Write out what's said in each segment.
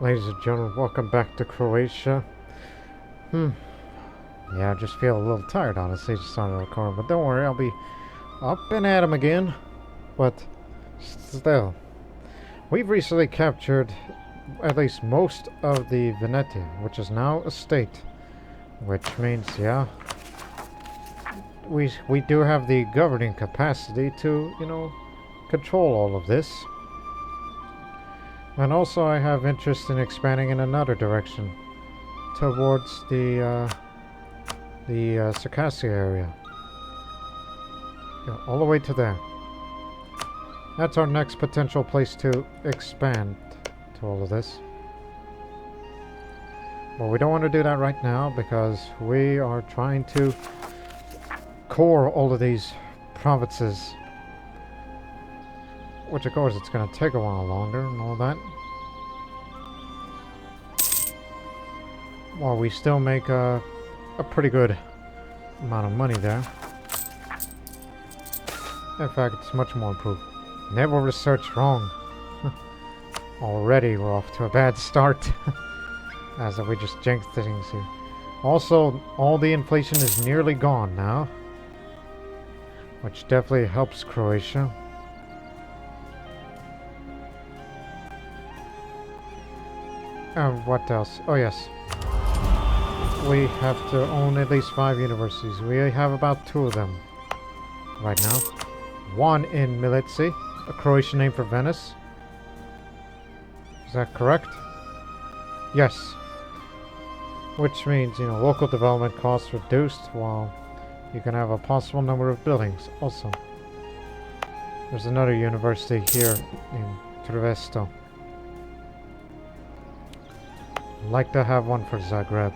Ladies and gentlemen, welcome back to Croatia. Yeah, I just feel a little tired, honestly, just started recording, but don't worry, I'll be up and at 'em again. But still, we've recently captured at least most of the Venezia, which is now a state. Which means, yeah, we do have the governing capacity to, control all of this. And also I have interest in expanding in another direction, towards the Circassia area. Yeah, all the way to there. That's our next potential place to expand to all of this. But we don't want to do that right now because we are trying to core all of these provinces. Which of course it's going to take a while longer and all that. While we still make a pretty good amount of money there. In fact, it's much more improved. Naval research wrong. Already we're off to a bad start. As if we just jinxed things here. Also, all the inflation is nearly gone now. Which definitely helps Croatia. And what else? Oh yes. We have to own at least 5 universities. We have about 2 of them right now. One in Venezia, a Croatian name for Venice. Is that correct? Yes. Which means, local development costs reduced while you can have a possible number of buildings also. There's another university here in Trieste. I'd like to have one for Zagreb.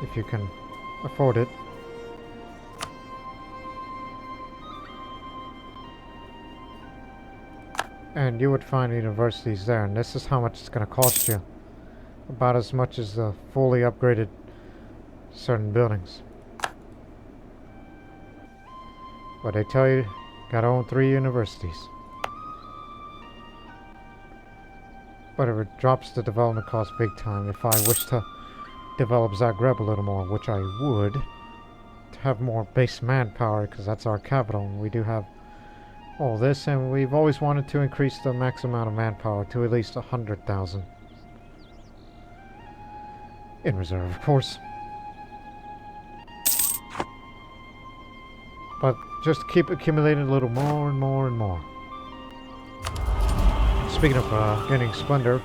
If you can afford it. And you would find universities there, and this is how much it's going to cost you. About as much as the fully upgraded certain buildings. But they tell you, gotta own 3 universities. But it drops the development cost big time if I wish to develop Zagreb a little more, which I would, to have more base manpower, because that's our capital, and we do have all this, and we've always wanted to increase the max amount of manpower to at least 100,000. In reserve, of course. But just keep accumulating a little more and more and more. Speaking of gaining splendor,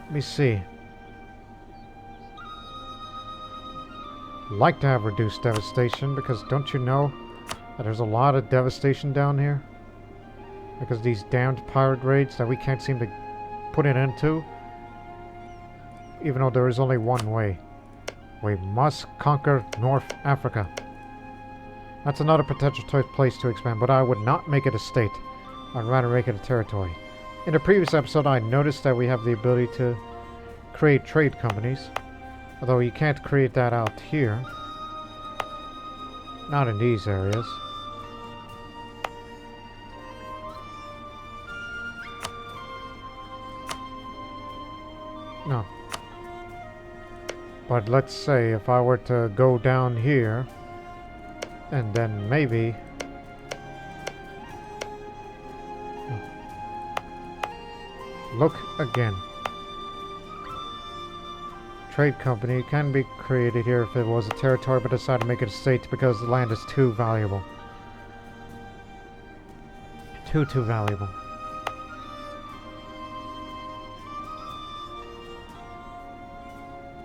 let me see. Like to have reduced devastation, because don't you know that there's a lot of devastation down here? Because these damned pirate raids that we can't seem to put an end to. Even though there is only one way. We must conquer North Africa. That's another potential place to expand, but I would not make it a state. I'd rather make it a territory. In the previous episode, I noticed that we have the ability to create trade companies. Although you can't create that out here. Not in these areas. No. But let's say if I were to go down here, and then maybe... Look again. Trade company can be created here if it was a territory, but decided to make it a state because the land is too valuable. Too valuable.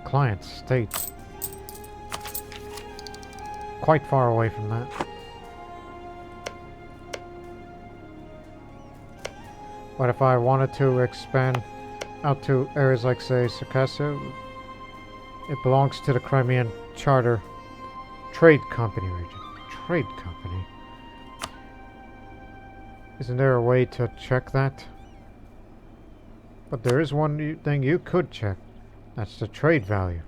Client state. Quite far away from that. But if I wanted to expand out to areas like, say, Circassia, it belongs to the Crimean Charter Trade Company region. Trade Company? Isn't there a way to check that? But there is one thing you could check. That's the trade value.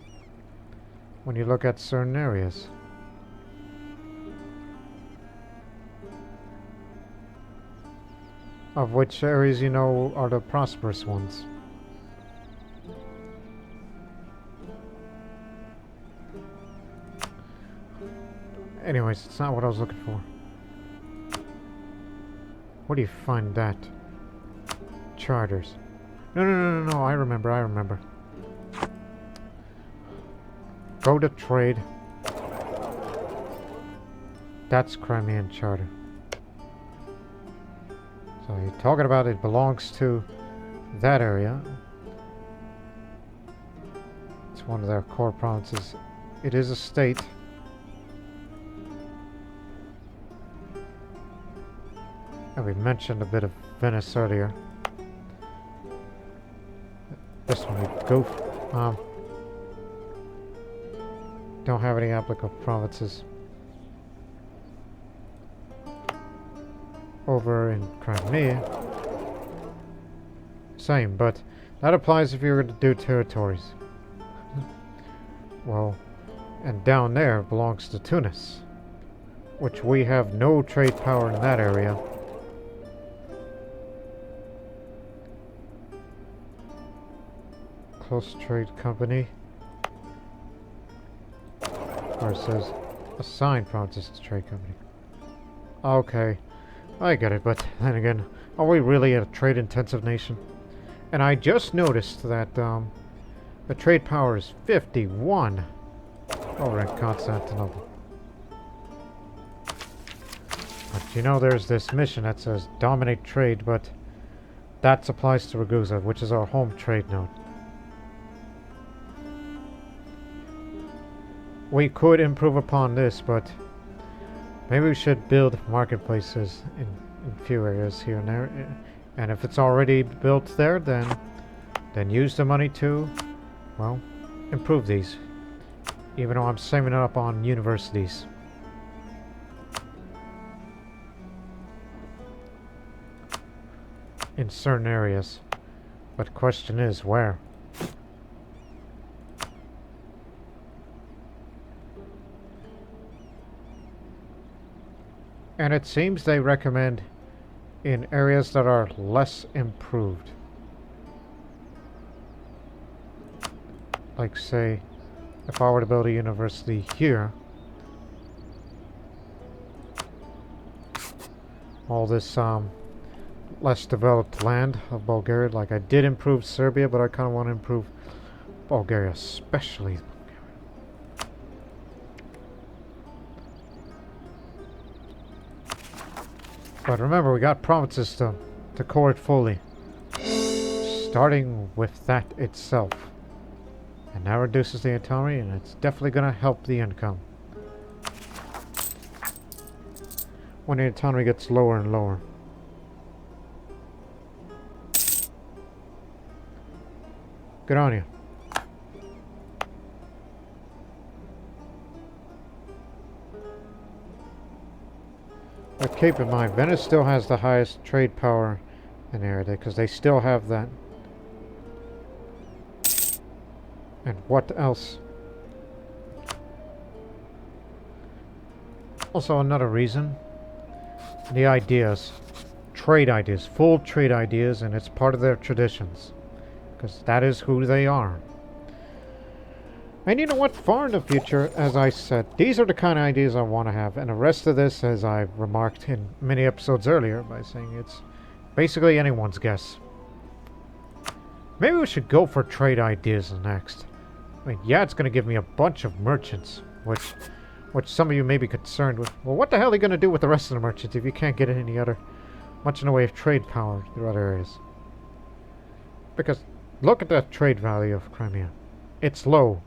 When you look at certain areas. Of which areas you know are the prosperous ones. Anyways, it's not what I was looking for. Where do you find that? Charters. No, I remember. Go to trade. That's Crimean Charter. So you're talking about it belongs to that area. It's one of their core provinces. It is a state. And we mentioned a bit of Venice earlier. This one we go. Don't have any applicable provinces. Over in Crimea. Same, but that applies if you're going to do territories. Well, and down there belongs to Tunis, which we have no trade power in that area. Close trade company. Or it says assigned provinces to trade company. Okay. I get it, but then again, are we really a trade-intensive nation? And I just noticed that the trade power is 51 over in Constantinople. But you know there's this mission that says dominate trade, but that applies to Ragusa, which is our home trade node. We could improve upon this, but maybe we should build marketplaces in a few areas here and there. And if it's already built there, then use the money to, well, improve these. Even though I'm saving it up on universities. In certain areas. But the question is, where? And it seems they recommend in areas that are less improved. Like, say, if I were to build a university here, all this less developed land of Bulgaria, like I did improve Serbia, but I kind of want to improve Bulgaria, especially. But remember, we got provinces to core it fully. Starting with that itself. And that reduces the autonomy, and it's definitely going to help the income. When the autonomy gets lower and lower. Good on you. But keep in mind, Venice still has the highest trade power in the area because they still have that. And what else? Also another reason, the ideas. Trade ideas, full trade ideas, and it's part of their traditions. Because that is who they are. And you know what? Far in the future, as I said, these are the kind of ideas I want to have. And the rest of this, as I've remarked in many episodes earlier, by saying it's basically anyone's guess. Maybe we should go for trade ideas next. I mean, yeah, it's going to give me a bunch of merchants, which some of you may be concerned with. Well, what the hell are you going to do with the rest of the merchants if you can't get any other, much in the way of trade power through other areas? Because look at that trade value of Crimea. It's low.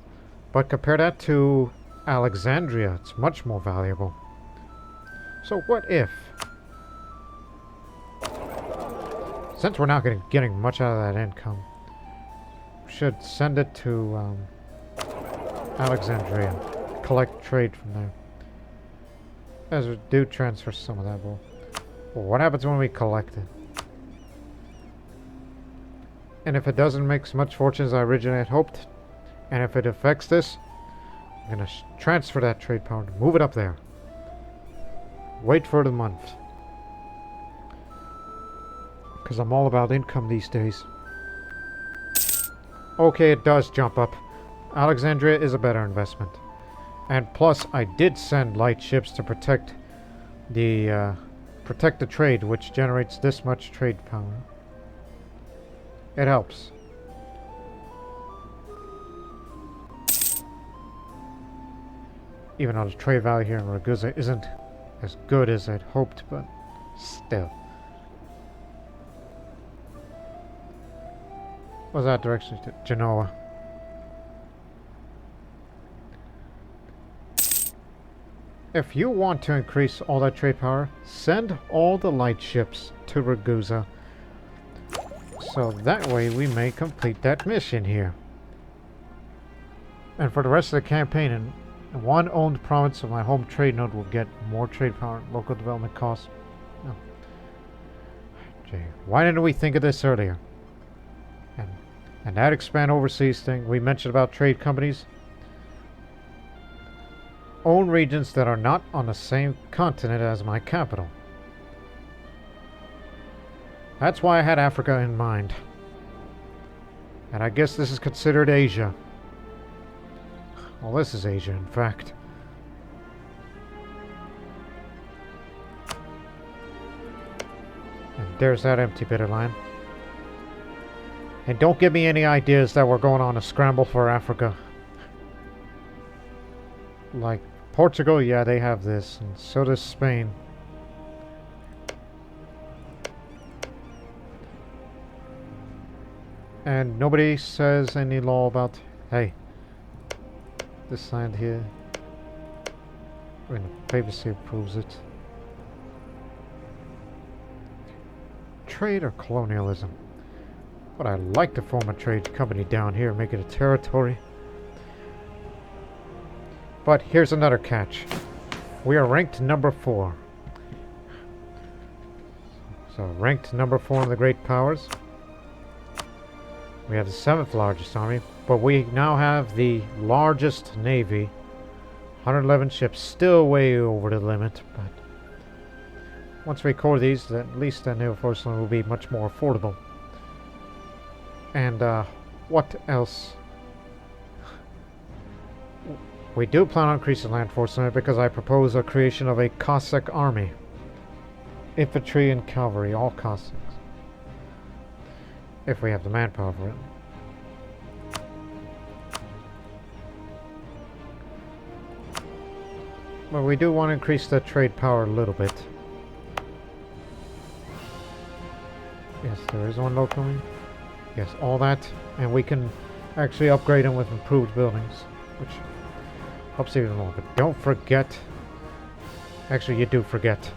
But compare that to Alexandria, it's much more valuable. So what if, since we're not getting much out of that income, we should send it to Alexandria, collect trade from there. As we do transfer some of that, well, what happens when we collect it? And if it doesn't make as much fortune as I originally had hoped, and if it affects this, I'm going to transfer that trade power, move it up there. Wait for the month. Because I'm all about income these days. Okay, it does jump up. Alexandria is a better investment. And plus, I did send light ships to protect the trade, which generates this much trade power. It helps. Even though the trade value here in Ragusa isn't as good as I'd hoped, but still. What's that direction to? Genoa. If you want to increase all that trade power, send all the light ships to Ragusa. So that way we may complete that mission here. And for the rest of the campaign, in one owned province of my home trade node will get more trade power and local development costs. No. Gee, why didn't we think of this earlier? And that expand overseas thing we mentioned about trade companies. Own regions that are not on the same continent as my capital. That's why I had Africa in mind. And I guess this is considered Asia. Well, this is Asia, in fact. And there's that empty bit of land. And don't give me any ideas that we're going on a scramble for Africa. Like Portugal, yeah, they have this, and so does Spain. And nobody says any law about, hey, this land here, when the papacy approves it. Trade or colonialism? But I'd like to form a trade company down here, make it a territory. But here's another catch. We are ranked number 4. So ranked number 4 in the Great Powers. We have the 7th largest army, but we now have the largest navy. 111 ships, still way over the limit, but once we core these, then at least that naval force will be much more affordable. And what else? We do plan on increasing land force limit because I propose a creation of a Cossack Army. Infantry and cavalry, all Cossacks. If we have the manpower for it. But we do want to increase the trade power a little bit. Yes, there is one locally. Yes, all that. And we can actually upgrade them with improved buildings, which helps even more. But don't forget, actually you do forget,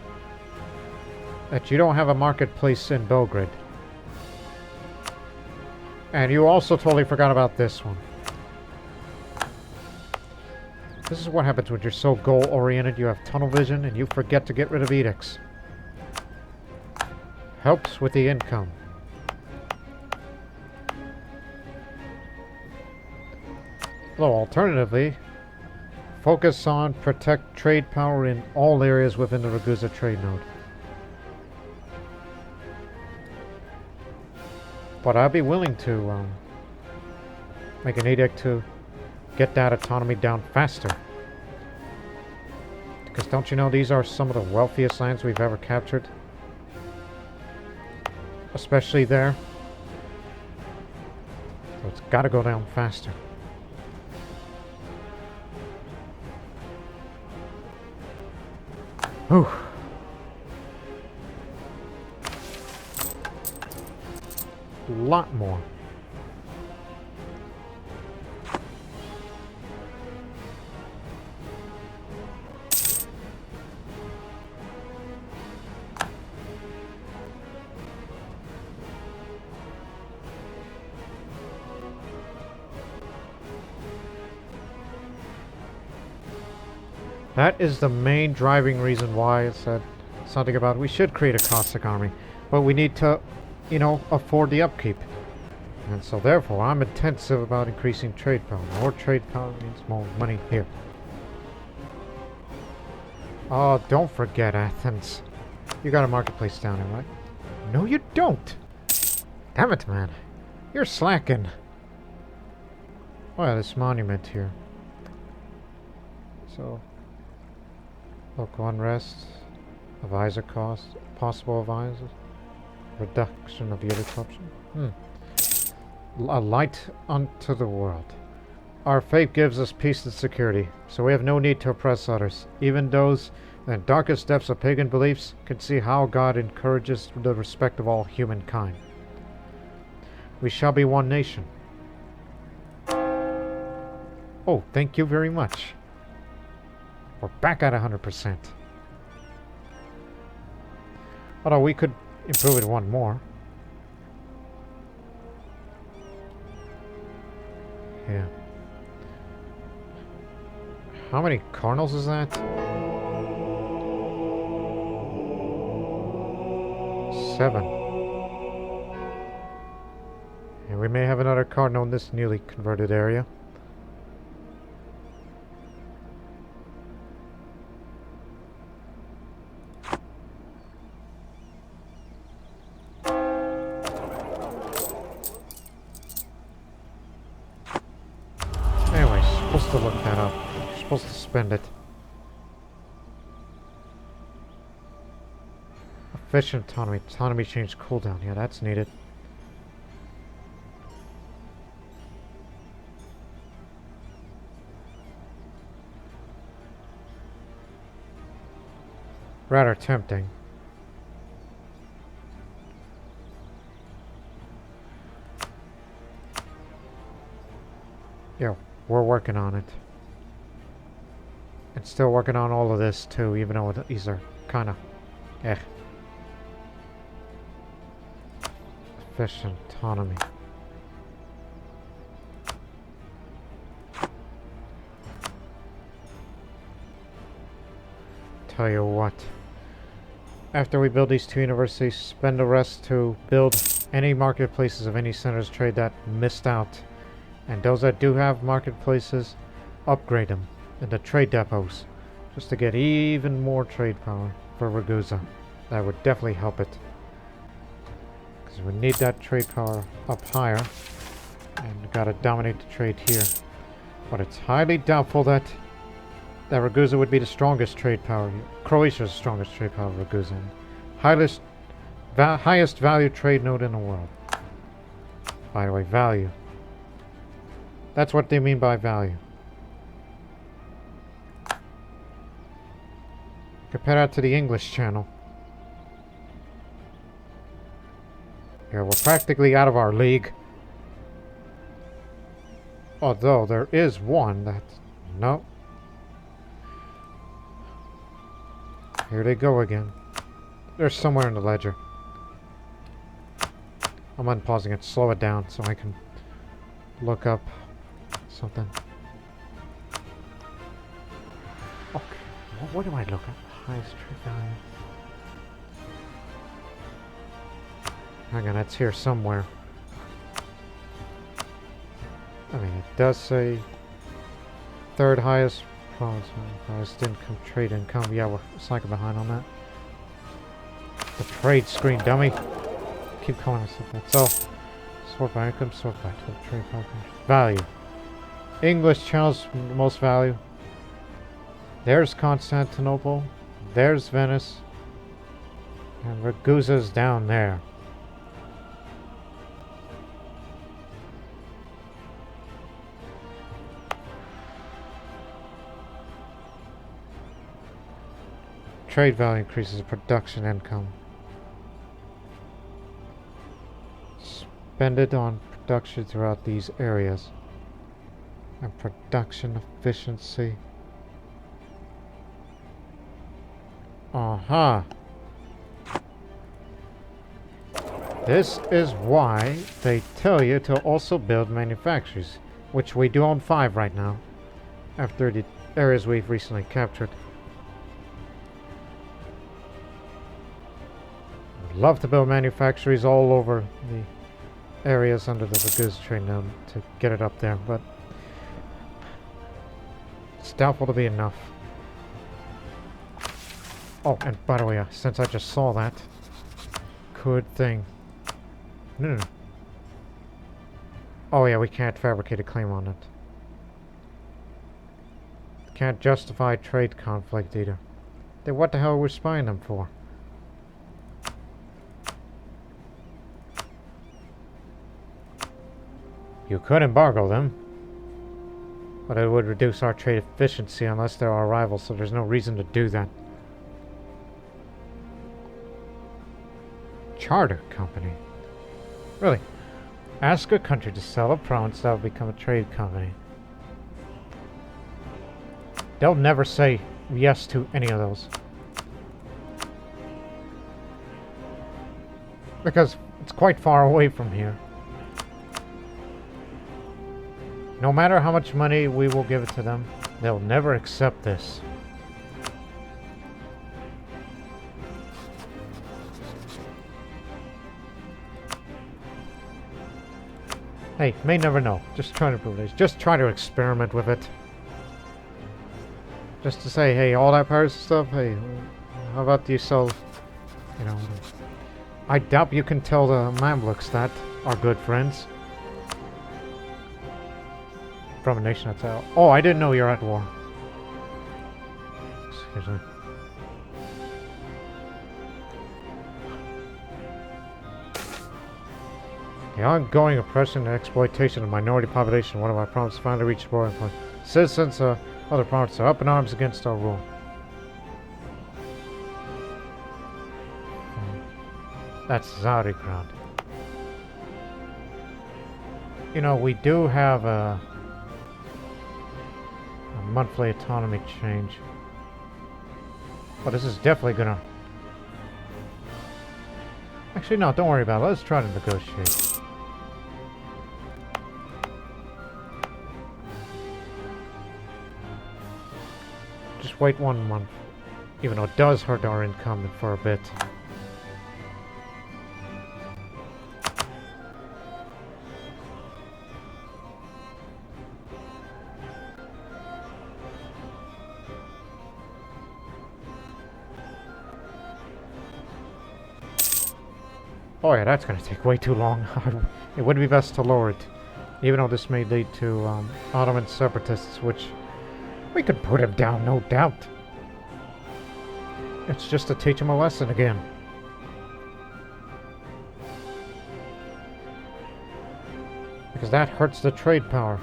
that you don't have a marketplace in Belgrade. And you also totally forgot about this one. This is what happens when you're so goal-oriented, you have tunnel vision, and you forget to get rid of edicts. Helps with the income. Though alternatively, focus on protect trade power in all areas within the Ragusa trade node. But I'd be willing to make an edict to get that autonomy down faster. Because don't you know these are some of the wealthiest lands we've ever captured? Especially there. So it's got to go down faster. Whew. A lot more. That is the main driving reason why I said something about we should create a Cossack army. But we need to, you know, afford the upkeep. And so therefore I'm intensive about increasing trade power. More trade power means more money here. Oh, don't forget Athens. You got a marketplace down there, right? No, you don't! Damn it, man. You're slacking. Oh, yeah, this monument here. So, local unrest, advisor costs, possible advisors, reduction of unit corruption. A light unto the world. Our faith gives us peace and security, so we have no need to oppress others. Even those in the darkest depths of pagan beliefs can see how God encourages the respect of all humankind. We shall be one nation. Oh, thank you very much. We're back at 100%. Although we could improve it one more. Yeah. How many cardinals is that? 7. And we may have another cardinal in this newly converted area. Anyway, supposed to look that up. You're supposed to spend it. Efficient autonomy. Autonomy change cooldown. Yeah, that's needed. Rather tempting. Yeah, we're working on it. And still working on all of this too, even though these are kind of efficient autonomy. Tell you what. After we build these 2 universities, spend the rest to build any marketplaces of any centers of trade that missed out. And those that do have marketplaces, upgrade them into trade depots, just to get even more trade power for Ragusa. That would definitely help it. Because we need that trade power up higher. And we gotta dominate the trade here. But it's highly doubtful that Ragusa would be the strongest trade power. Croatia's the strongest trade power of Ragusa. Highest value trade node in the world. By the way, value. That's what they mean by value. Compare that to the English channel. Here, we're practically out of our league. Although there is one that... No. Here they go again. They're somewhere in the ledger. I'm unpausing it. Slow it down so I can look up something. Okay. What do I look at? Highest trade value. Hang on, it's here somewhere. I mean, it does say 3rd highest province, highest income, trade income. Yeah, we're slightly behind on that. The trade screen, dummy. Keep calling myself that. So, sort by income, sort by trade power. Value. English channels most value. There's Constantinople. There's Venice. And Ragusa's down there. Trade value increases production income. Spend it on production throughout these areas. And production efficiency. This is why they tell you to also build manufacturers, which we do own 5 right now, after the areas we've recently captured. I'd love to build manufacturers all over the areas under the Ragusa trade node to get it up there, but it's doubtful to be enough. Oh, and by the way, since I just saw that, good thing. No. Oh yeah, we can't fabricate a claim on it. Can't justify trade conflict either. Then what the hell are we spying them for? You could embargo them, but it would reduce our trade efficiency unless they're our rivals, so there's no reason to do that. Charter company? Really? Ask a country to sell a province that will become a trade company. They'll never say yes to any of those. Because it's quite far away from here. No matter how much money we will give it to them, they'll never accept this. Hey, may never know. Just trying to prove this. Just try to experiment with it. Just to say, hey, all that Paris stuff, hey, how about you sell, you know, I doubt you can tell the Mamluks that, our good friends. From a nation that's out. Oh, I didn't know you're at war. Excuse me. The ongoing oppression and exploitation of minority population, one of our provinces finally reached boiling point. Citizens of other provinces are up in arms against our rule. That's Zari ground. You know, we do have a monthly autonomy change. But this is definitely gonna... Actually, no, don't worry about it. Let's try to negotiate. Just wait 1 month. Even though it does hurt our income for a bit. Oh yeah, that's gonna take way too long. It would be best to lower it. Even though this may lead to Ottoman separatists, which we could put him down, no doubt. It's just to teach him a lesson again. Because that hurts the trade power.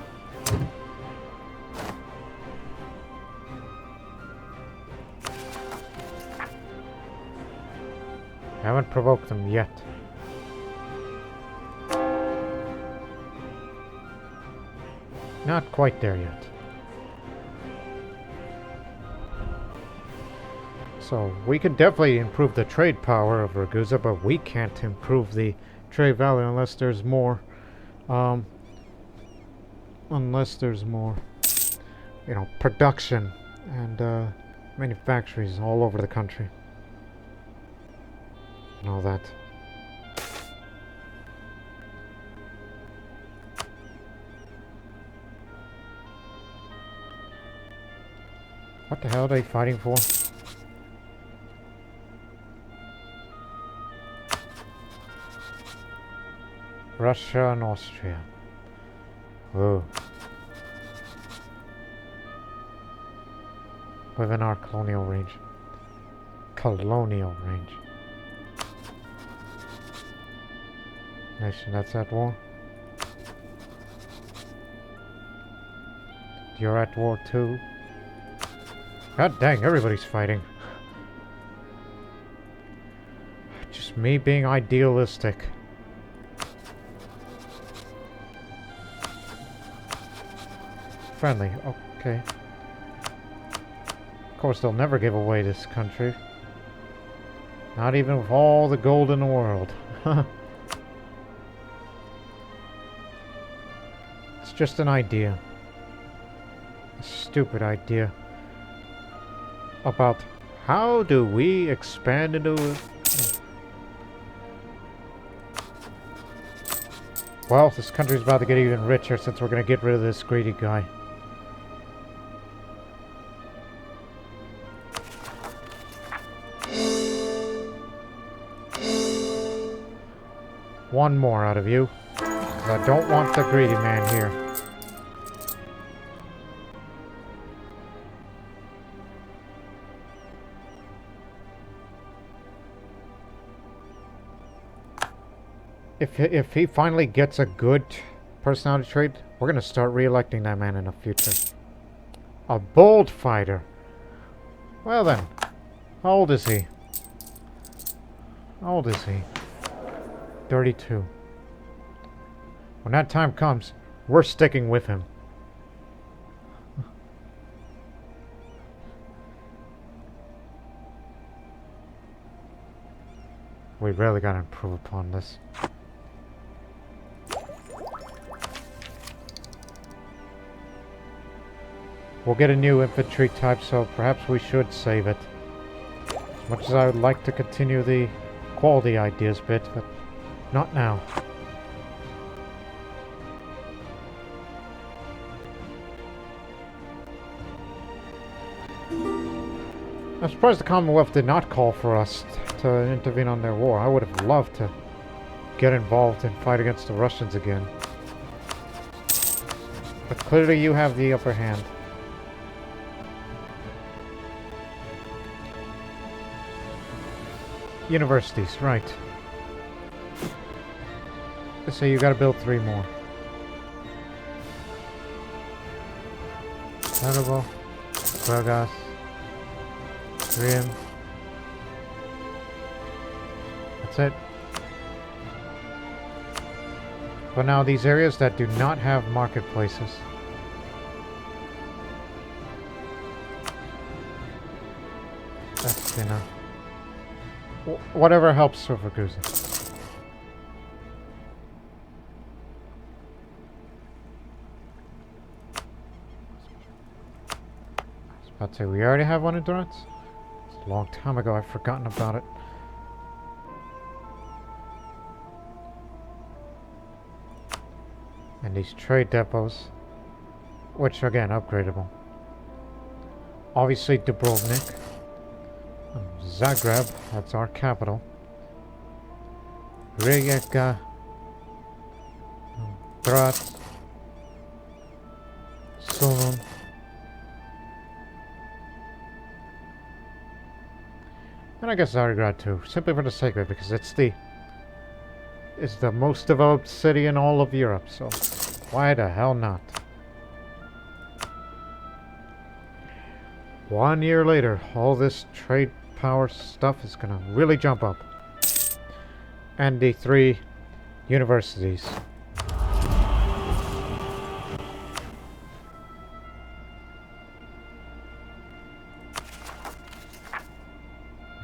I haven't provoked them yet. Not quite there yet. So we can definitely improve the trade power of Ragusa, but we can't improve the trade value unless there's more, you know, production and manufactories all over the country. And all that. What the hell are they fighting for? Russia and Austria. Oh. Within our colonial range. Colonial range. Nation that's at war. You're at war too. God dang, everybody's fighting. Just me being idealistic. Friendly, okay. Of course, they'll never give away this country. Not even with all the gold in the world. It's just an idea. A stupid idea. About how do we expand into... Well, this country's about to get even richer since we're gonna get rid of this greedy guy. one more out of you. 'Cause I don't want the greedy man here. If he finally gets a good personality trait, we're going to start re-electing that man in the future. A bold fighter. Well then, how old is he? How old is he? 32. When that time comes, we're sticking with him. We really gotta improve upon this. We'll get a new infantry type, so perhaps we should save it. As much as I would like to continue the quality ideas bit, but not now. I'm surprised the Commonwealth did not call for us to intervene on their war. I would have loved to get involved and fight against the Russians again. But clearly you have the upper hand. Universities, right. So you gotta build 3 more. Sabor, Croatia, Crimean. That's it. But now these areas that do not have marketplaces. That's enough. Whatever helps Silvergoose. I was about to say, we already have one endurance? It's a long time ago, I've forgotten about it. And these trade depots, which are again upgradable. Obviously Dubrovnik. Zagreb, that's our capital. Rijeka, Graz, Solon. And I guess Zagreb too, simply for the sake of it, because it's the most developed city in all of Europe, so why the hell not? 1 year later, all this trade power stuff is gonna really jump up. And the 3 universities.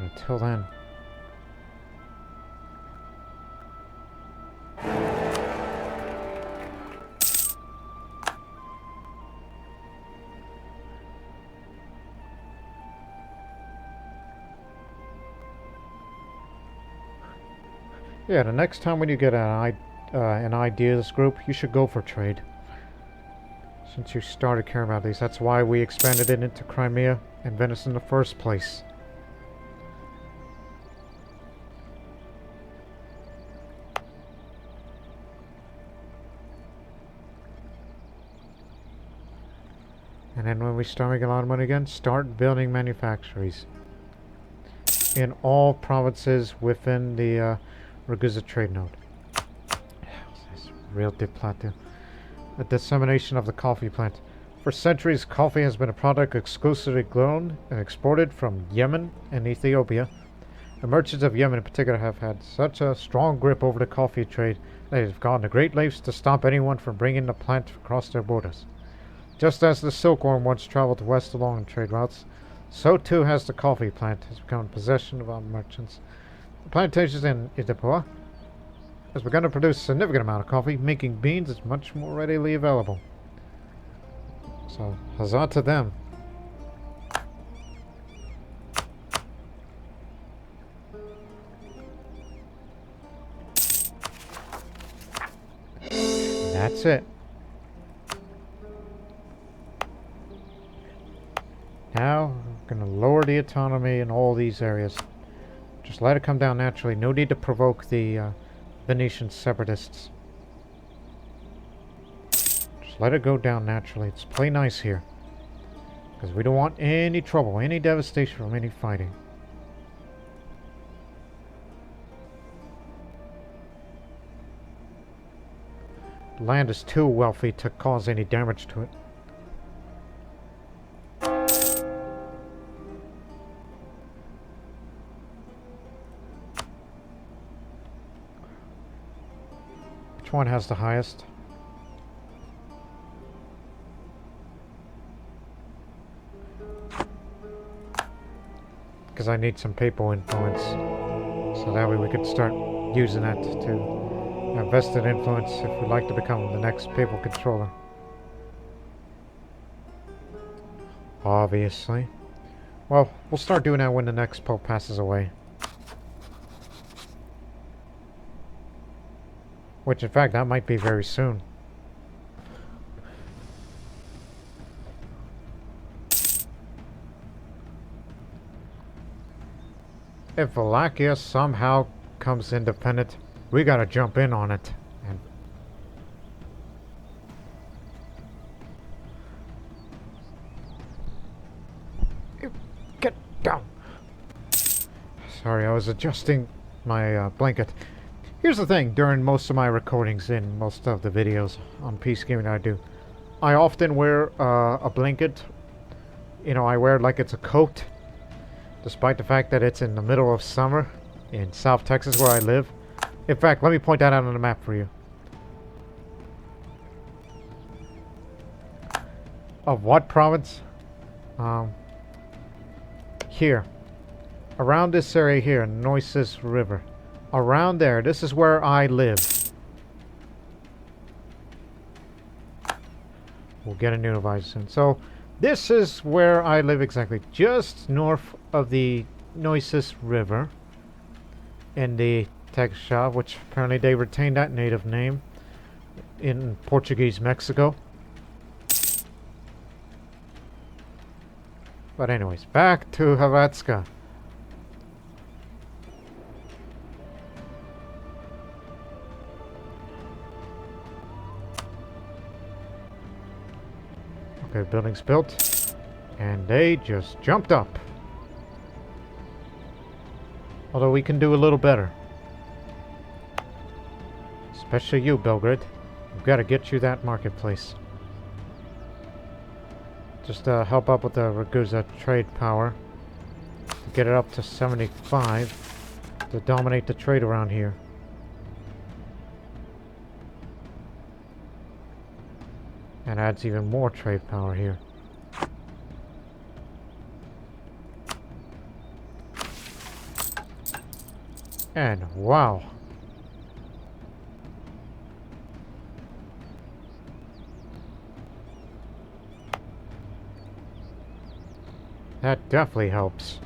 Until then. Yeah, the next time when you get an ideas group, you should go for trade. Since you started caring about these, that's why we expanded it into Crimea and Venice in the first place. And then when we start making a lot of money again, start building manufactories in all provinces within the Ragusa trade node. Real diplomatic. A dissemination of the coffee plant. For centuries, coffee has been a product exclusively grown and exported from Yemen and Ethiopia. The merchants of Yemen in particular have had such a strong grip over the coffee trade that they have gone to great lengths to stop anyone from bringing the plant across their borders. Just as the silkworm once traveled west along trade routes, so too has the coffee plant has become in possession of our merchants. The plantations in Idapua has begun to produce a significant amount of coffee, making beans is much more readily available. So, huzzah to them. That's it. Now, we're going to lower the autonomy in all these areas. Just let it come down naturally. No need to provoke the Venetian separatists. Just let it go down naturally. Let's play nice here. Because we don't want any trouble, any devastation from any fighting. Land is too wealthy to cause any damage to it. Which one has the highest? Because I need some papal influence. So that way we could start using that to have vested influence if we'd like to become the next papal controller. Obviously. Well, we'll start doing that when the next pope passes away. Which, in fact, that might be very soon. If Wallachia somehow comes independent, we gotta jump in on it. And get down. Sorry, I was adjusting my blanket. Here's the thing, during most of my recordings in most of the videos on PC gaming I do, I often wear a blanket. You know, I wear it like it's a coat. Despite the fact that it's in the middle of summer in South Texas where I live. In fact, let me point that out on the map for you. Of what province? Here. Around this area here, Neusis River. Around there, this is where I live. We'll get a new device soon. So, this is where I live exactly. Just north of the Neusis River. In the Texas, which apparently they retained that native name in Portuguese Mexico. But anyways, back to Hrvatska. Okay, building's built. And they just jumped up. Although we can do a little better. Especially you, Belgrade. We've got to get you that marketplace. Just help up with the Ragusa trade power. To get it up to 75. To dominate the trade around here. And adds even more trade power here. And wow. That definitely helps.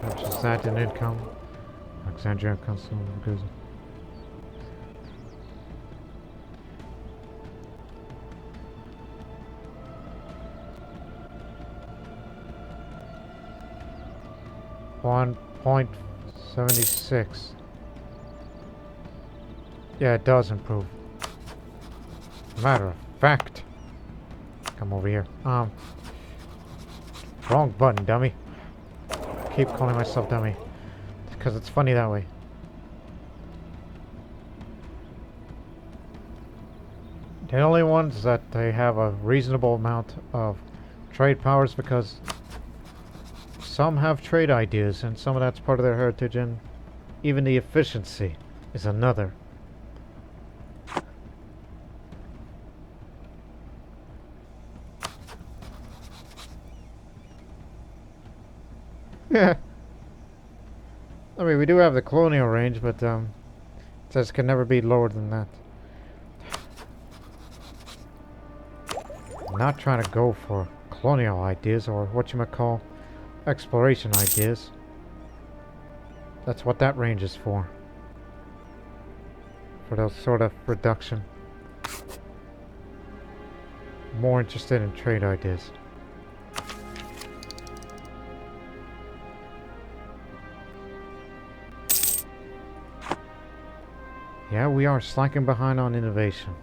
Which is that in income? Alexandria Consul goes. .76. Yeah, it does improve. Matter of fact. Come over here. Wrong button, dummy. I keep calling myself dummy. Because it's funny that way. The only ones that they have a reasonable amount of trade powers because some have trade ideas and some of that's part of their heritage, and even the efficiency is another. Yeah. I mean, we do have the colonial range, but it says it can never be lower than that. I'm not trying to go for colonial ideas or what you might call exploration ideas. That's what that range is for. For those sort of reduction. More interested in trade ideas. Yeah, we are slacking behind on innovation.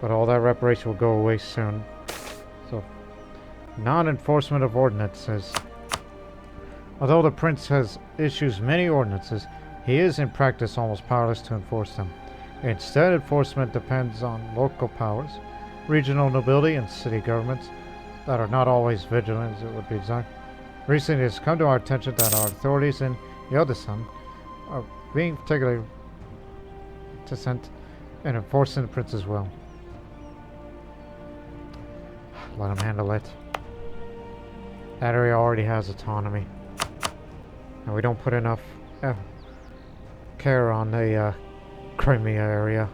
But all that reparation will go away soon. So, non-enforcement of ordinances. Although the prince has issues many ordinances, he is in practice almost powerless to enforce them. Instead, enforcement depends on local powers, regional nobility, and city governments that are not always vigilant, as it would be designed. Recently, it has come to our attention that our authorities in Yodasan are being particularly reticent in enforcing the prince's will. Let him handle it. That area already has autonomy. And we don't put enough care on the Crimea area.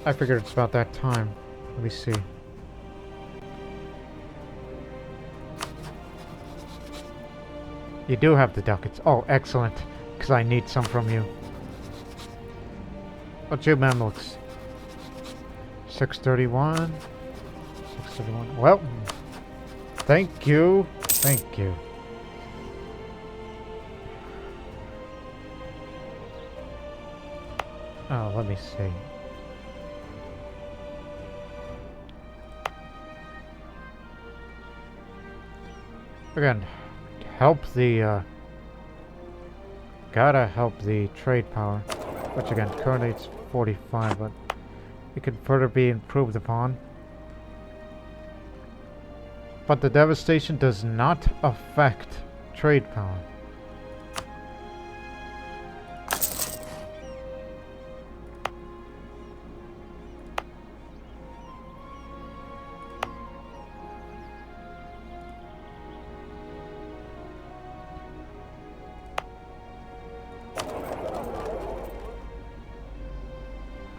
I figured it's about that time. Let me see. You do have the ducats. Oh, excellent. Because I need some from you. What's your Mamluks? 631. 631. Well, thank you. Thank you. Oh, let me see. Again, help the, gotta help the trade power, which again, currently it's 45, but it can further be improved upon. But the devastation does not affect trade power.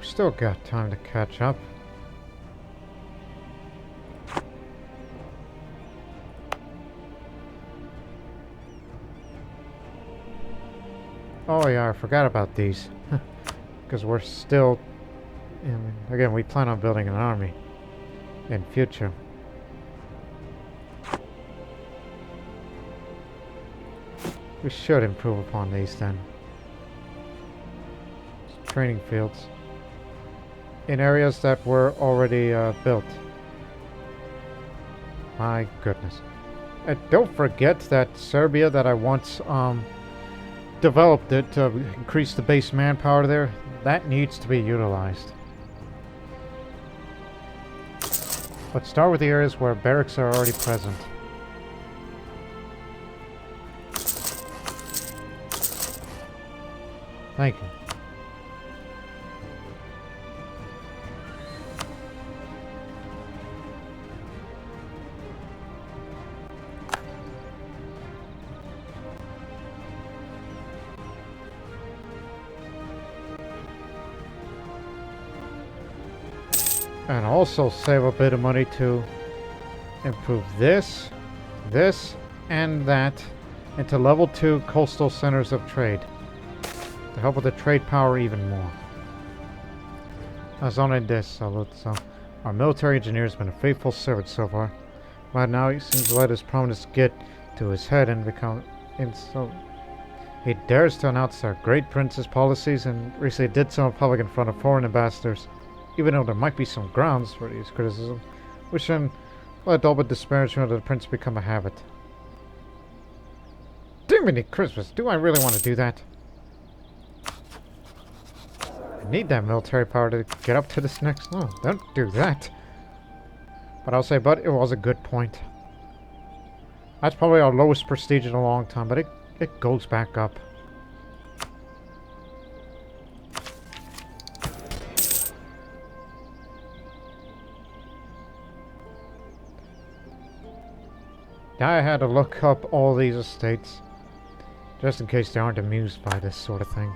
Still got time to catch up. Oh yeah, I forgot about these. Because we're still... again, we plan on building an army in future. We should improve upon these then. Training fields. In areas that were already built. My goodness. And don't forget that Serbia that I once developed it to increase the base manpower there, that needs to be utilized. Let's start with the areas where barracks are already present. Thank you. And also save a bit of money to improve this, and that into level 2 coastal centers of trade. To help with the trade power even more. As on this, so our military engineer has been a faithful servant so far. But now he seems to let his promise get to his head and become so he dares to announce our great prince's policies and recently did so in public in front of foreign ambassadors. Even though there might be some grounds for these criticisms, we shouldn't let all but disparagement of the prince become a habit. Diminy Christmas, do I really want to do that? I need that military power to get up to this next level. Don't do that. But I'll say, but it was a good point. That's probably our lowest prestige in a long time, but it goes back up. Now I had to look up all these estates, just in case they aren't amused by this sort of thing.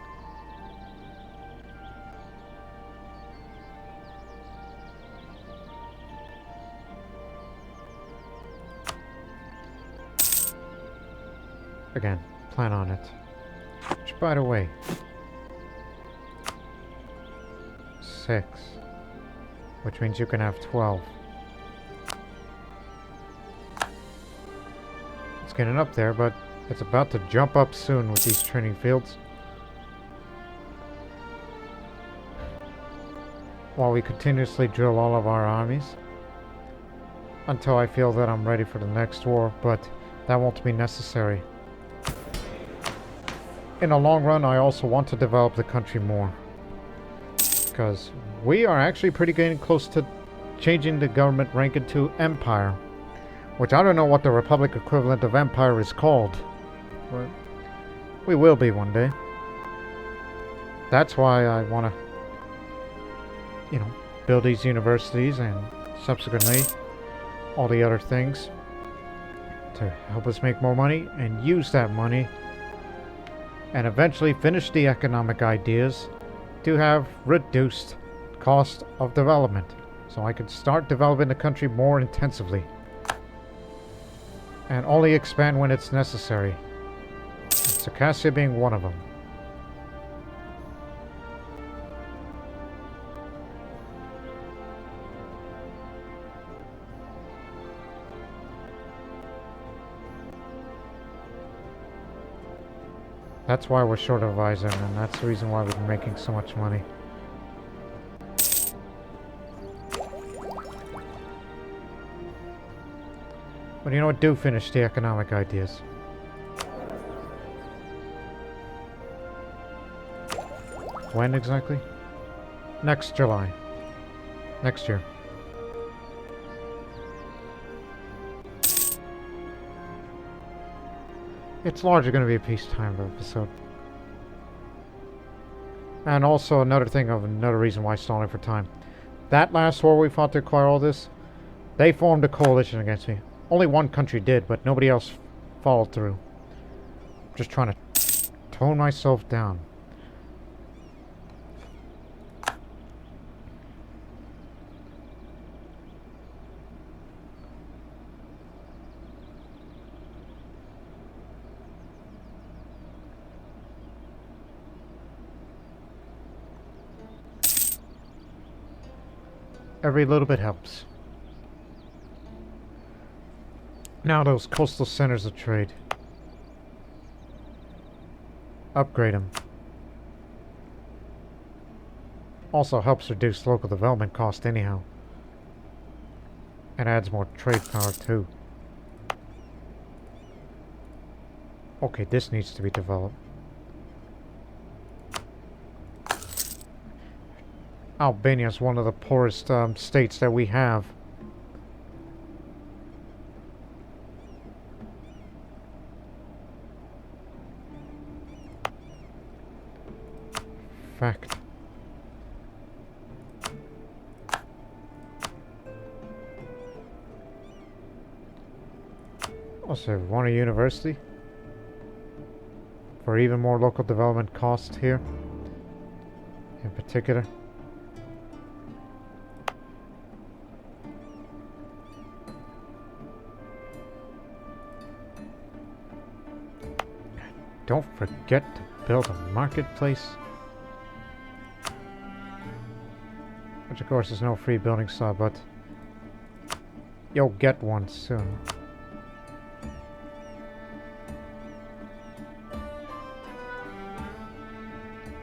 Again, plan on it. Which, by the way, 6. which means you can have 12. It's getting up there, but it's about to jump up soon with these training fields. While we continuously drill all of our armies until I feel that I'm ready for the next war, but that won't be necessary. In the long run, I also want to develop the country more, because we are actually pretty getting close to changing the government rank into empire, which I don't know what the republic equivalent of empire is called, but we will be one day. That's why I want to, build these universities and subsequently all the other things to help us make more money and use that money and eventually finish the economic ideas to have reduced cost of development, so I could start developing the country more intensively and only expand when it's necessary. Circassia being one of them. That's why we're short of Eisen, and that's the reason why we've been making so much money. But you know what? Do finish the economic ideas. When exactly? Next July. Next year. It's largely going to be a peacetime episode. And also another reason why stalling for time. That last war we fought to acquire all this, they formed a coalition against me. Only one country did, but nobody else followed through. I'm just trying to tone myself down. Every little bit helps. Now those coastal centers of trade. Upgrade them. Also helps reduce local development cost anyhow. And adds more trade power too. Okay, this needs to be developed. Albania is one of the poorest states that we have. Fact. Also, want a university? For even more local development costs here? In particular? Don't forget to build a marketplace. Which of course is no free building saw, but you'll get one soon.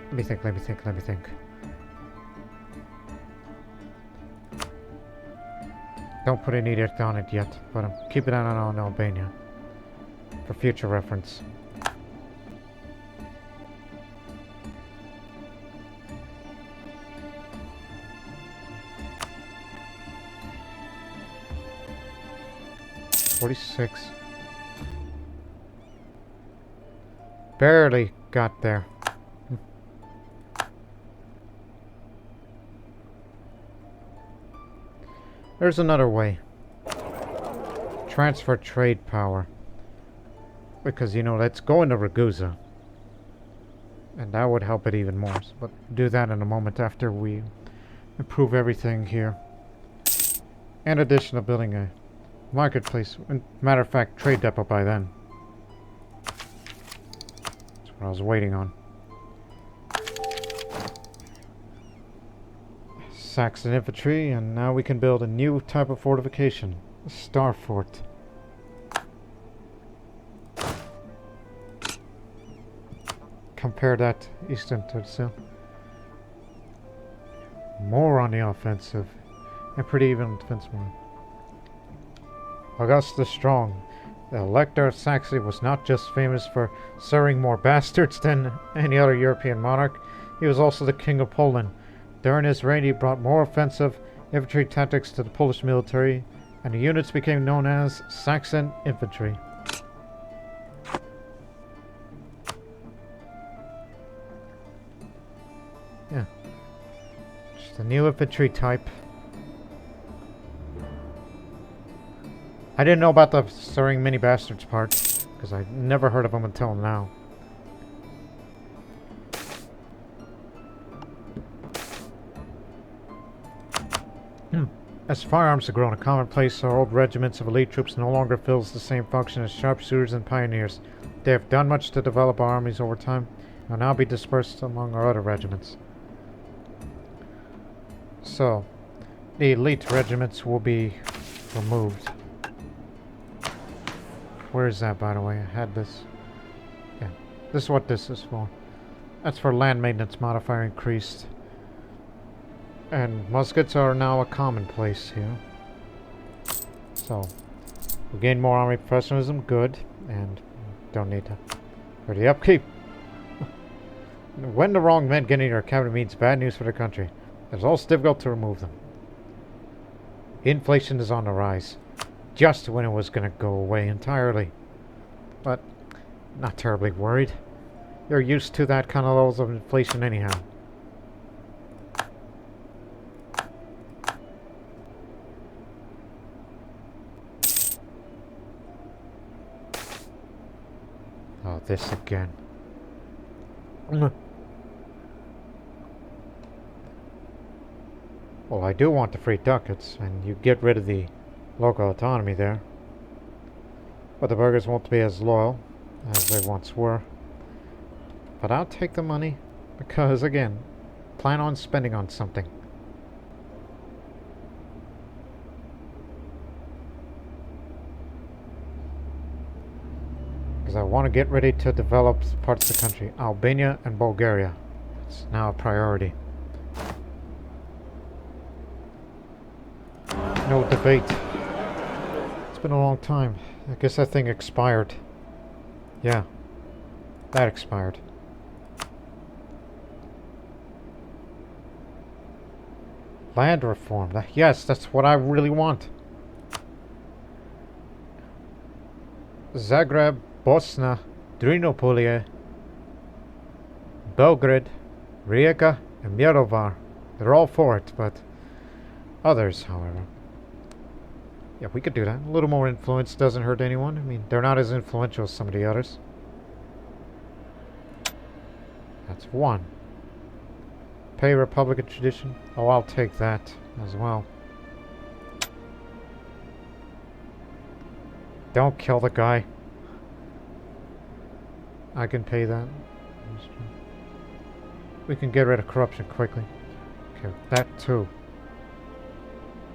Let me think. Don't put an edict on it yet, but I'm keeping an eye on Albania for future reference. $46. Barely got there. There's another way. Transfer trade power. Because, let's go into Ragusa. And that would help it even more. But do that in a moment after we improve everything here. In addition to building a marketplace. Matter of fact, trade depot by then. That's what I was waiting on. Saxon infantry, and now we can build a new type of fortification. A star fort. Compare that eastern to the south. More on the offensive. And pretty even defense more. Augustus the Strong. The Elector of Saxony was not just famous for serving more bastards than any other European monarch, he was also the King of Poland. During his reign he brought more offensive infantry tactics to the Polish military, and the units became known as Saxon Infantry. Yeah. Just a new infantry type. I didn't know about the serving many bastards part, because I never heard of them until now. As firearms have grown a commonplace, our old regiments of elite troops no longer fills the same function as sharpshooters and pioneers. They have done much to develop our armies over time, and will now be dispersed among our other regiments. So, the elite regiments will be removed. Where is that, by the way? I had this. Yeah, this is what this is for. That's for land maintenance modifier increased. And muskets are now a commonplace here. So, we gain more army professionalism, good. And don't need to. For the upkeep. When the wrong men get into your cabinet means bad news for the country. It's also difficult to remove them. Inflation is on the rise. Just when it was going to go away entirely. But, not terribly worried. You're used to that kind of levels of inflation anyhow. Oh, this again. Well, I do want the free ducats, and you get rid of the local autonomy there. But the burghers won't be as loyal as they once were. But I'll take the money, because again, plan on spending on something. Because I want to get ready to develop parts of the country. Albania and Bulgaria. It's now a priority. No debate. It's been a long time. I guess that thing expired. Yeah. That expired. Land reform. Yes, that's what I really want. Zagreb, Bosna, Drinopolie, Belgrade, Rijeka, and Bjelovar. They're all for it, but others, however. Yeah, we could do that. A little more influence doesn't hurt anyone. I mean, they're not as influential as some of the others. That's one. Pay Republican tradition. Oh, I'll take that as well. Don't kill the guy. I can pay that. We can get rid of corruption quickly. Okay, that too.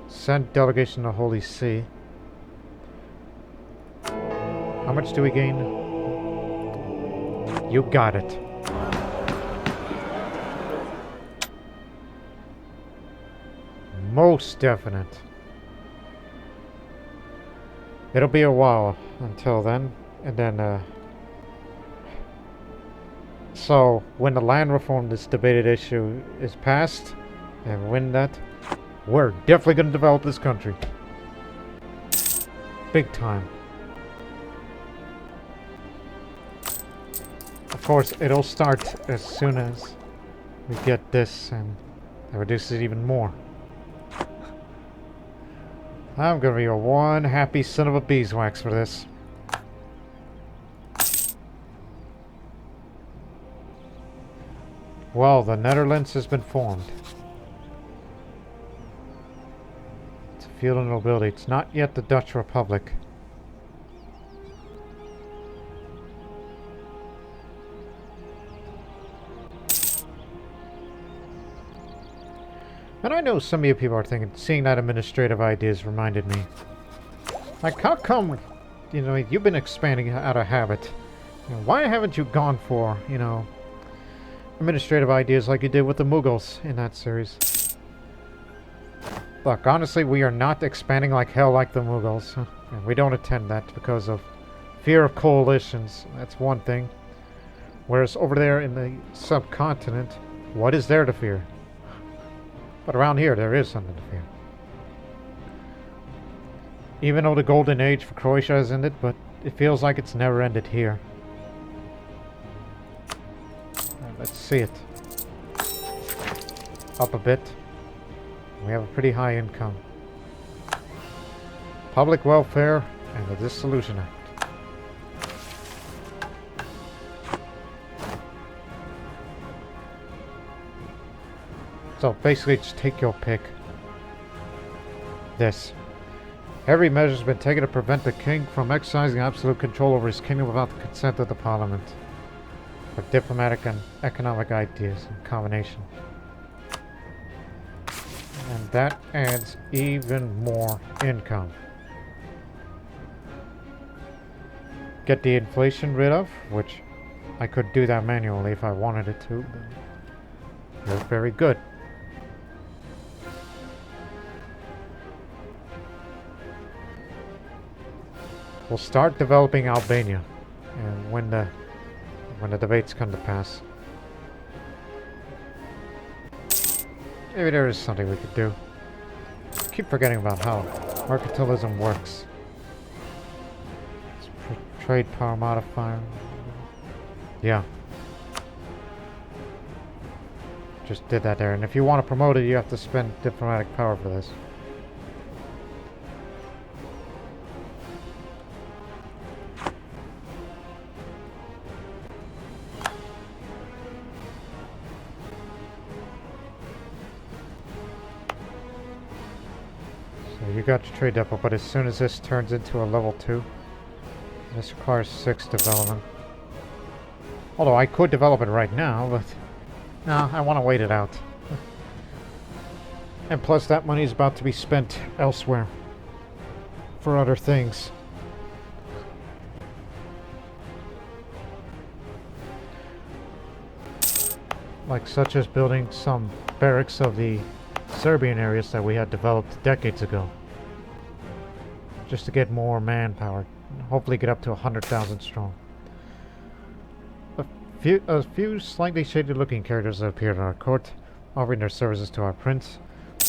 Send delegation to Holy See. How much do we gain? You got it. Most definite. It'll be a while until then. And then, so, when the land reform, this debated issue, is passed, and when that, we're definitely going to develop this country. Big time. Of course, it'll start as soon as we get this, and that reduces it even more. I'm going to be a one happy son of a beeswax for this. Well, the Netherlands has been formed. It's a feudal nobility. It's not yet the Dutch Republic. And I know some of you people are thinking, seeing that administrative ideas reminded me. Like, how come, you know, you've been expanding out of habit? You know, why haven't you gone for, you know, administrative ideas like you did with the Mughals in that series? Look, honestly, we are not expanding like hell like the Mughals. And we don't attend that because of fear of coalitions. That's one thing. Whereas over there in the subcontinent, what is there to fear? But around here, there is something to fear. Even though the golden age for Croatia has ended, but it feels like it's never ended here. Let's see it. Up a bit. We have a pretty high income. Public welfare and the Dissolution Act. So basically just take your pick. This. Every measure has been taken to prevent the king from exercising absolute control over his kingdom without the consent of the parliament. For diplomatic and economic ideas in combination. And that adds even more income. Get the inflation rid of, which I could do that manually if I wanted it to. But you're very good. We'll start developing Albania, and when the debates come to pass. Maybe there is something we could do. Keep forgetting about how mercantilism works. Trade power modifier. Yeah. Just did that there. And if you want to promote it, you have to spend diplomatic power for this. You got your trade depot, but as soon as this turns into a level 2, this requires 6 development. Although I could develop it right now, but no, I want to wait it out. And plus that money is about to be spent elsewhere for other things. Like such as building some barracks of the Serbian areas that we had developed decades ago. Just to get more manpower. Hopefully get up to 100,000 strong. A few slightly shaded looking characters have appeared in our court, offering their services to our prince.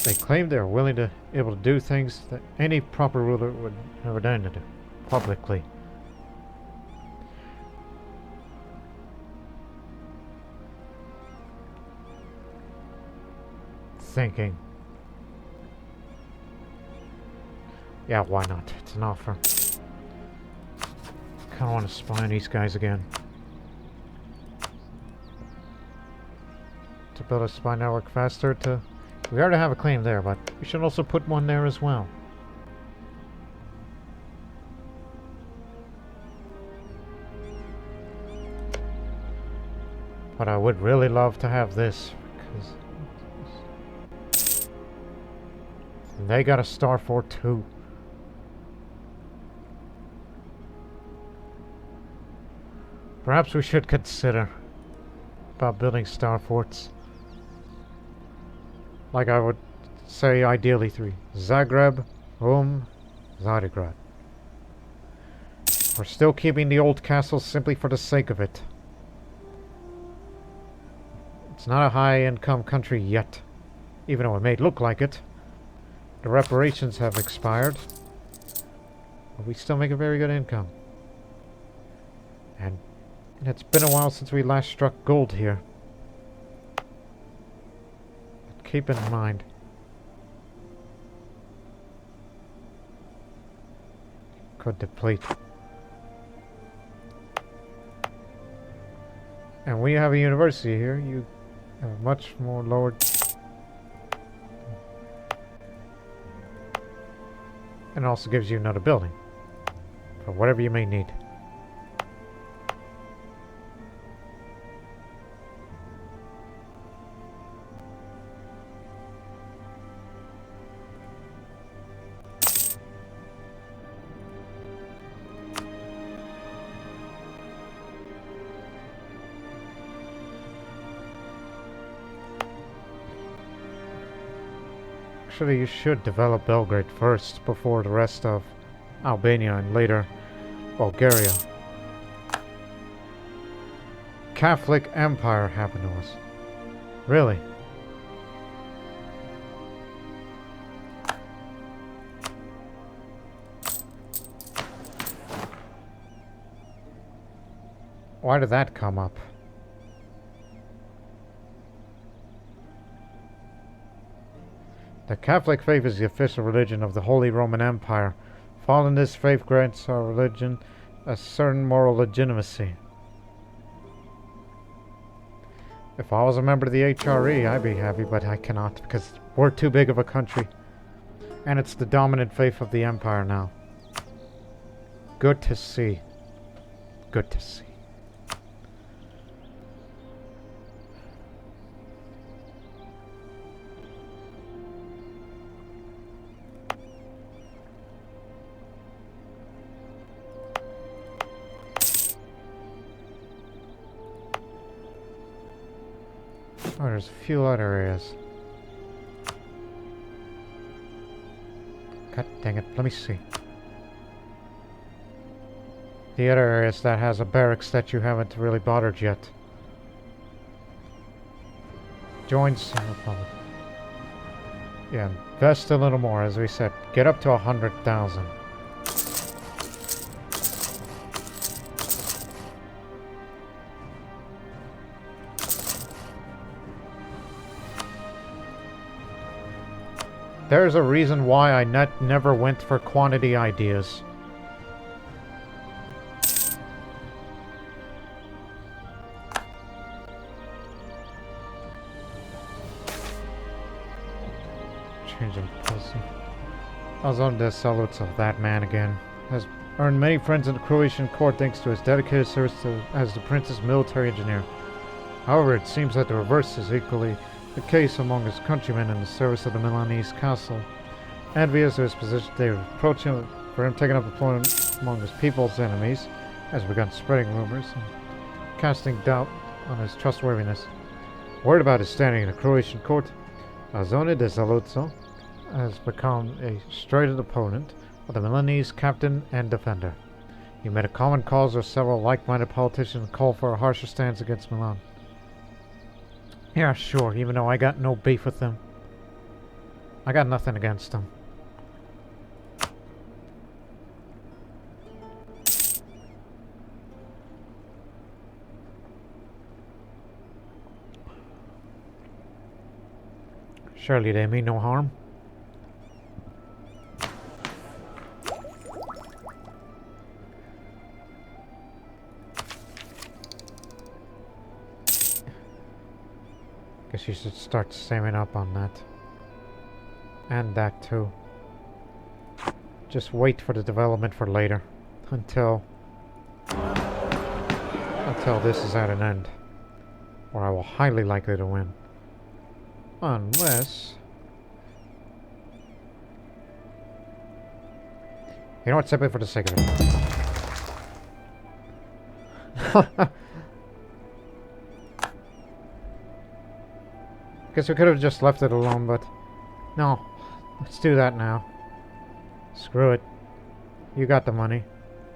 They claim they are willing to able to do things that any proper ruler would never dare to do. Publicly. Thinking. Yeah, why not? It's an offer. Kinda want to spy on these guys again. To build a spy network faster to... We already have a claim there, but we should also put one there as well. But I would really love to have this, because... They got a star fort too. Perhaps we should consider about building star forts. Like I would say, ideally 3. Zagreb, Zadigrad. We're still keeping the old castles simply for the sake of it. It's not a high-income country yet, even though it may look like it. The reparations have expired, but we still make a very good income. And it's been a while since we last struck gold here. But keep in mind. Could deplete. And when you have a university here, you have a much more lowered... And it also gives you another building. For whatever you may need. Actually, you should develop Belgrade first, before the rest of Albania and later Bulgaria. Catholic Empire happened to us. Really? Why did that come up? The Catholic faith is the official religion of the Holy Roman Empire. Following this faith grants our religion a certain moral legitimacy. If I was a member of the HRE, I'd be happy, but I cannot, because we're too big of a country. And it's the dominant faith of the Empire now. Good to see. Good to see. Oh, there's a few other areas. God dang it, let me see. The other areas that has a barracks that you haven't really bothered yet. Join some Republic. Yeah, invest a little more, as we said. Get up to 100,000. There's a reason why I never went for quantity ideas. Changing policy. I was on the salutes of that man again. Has earned many friends in the Croatian court thanks to his dedicated service as the prince's military engineer. However, it seems that the reverse is equally the case among his countrymen in the service of the Milanese castle. Envious of his position, they reproach him for him taking up employment among his people's enemies, has begun spreading rumors and casting doubt on his trustworthiness. Worried about his standing in the Croatian court, Azone de Saluzzo has become a strident opponent of the Milanese captain and defender. He made a common cause with several like-minded politicians and called for a harsher stance against Milan. Yeah, sure, even though I got no beef with them. I got nothing against them. Surely they mean no harm. Guess you should start saving up on that. And that too. Just wait for the development for later. Until this is at an end. Or I will highly likely to win. Unless... You know what? Simply for the sake of it. Guess we could have just left it alone, but... No. Let's do that now. Screw it. You got the money.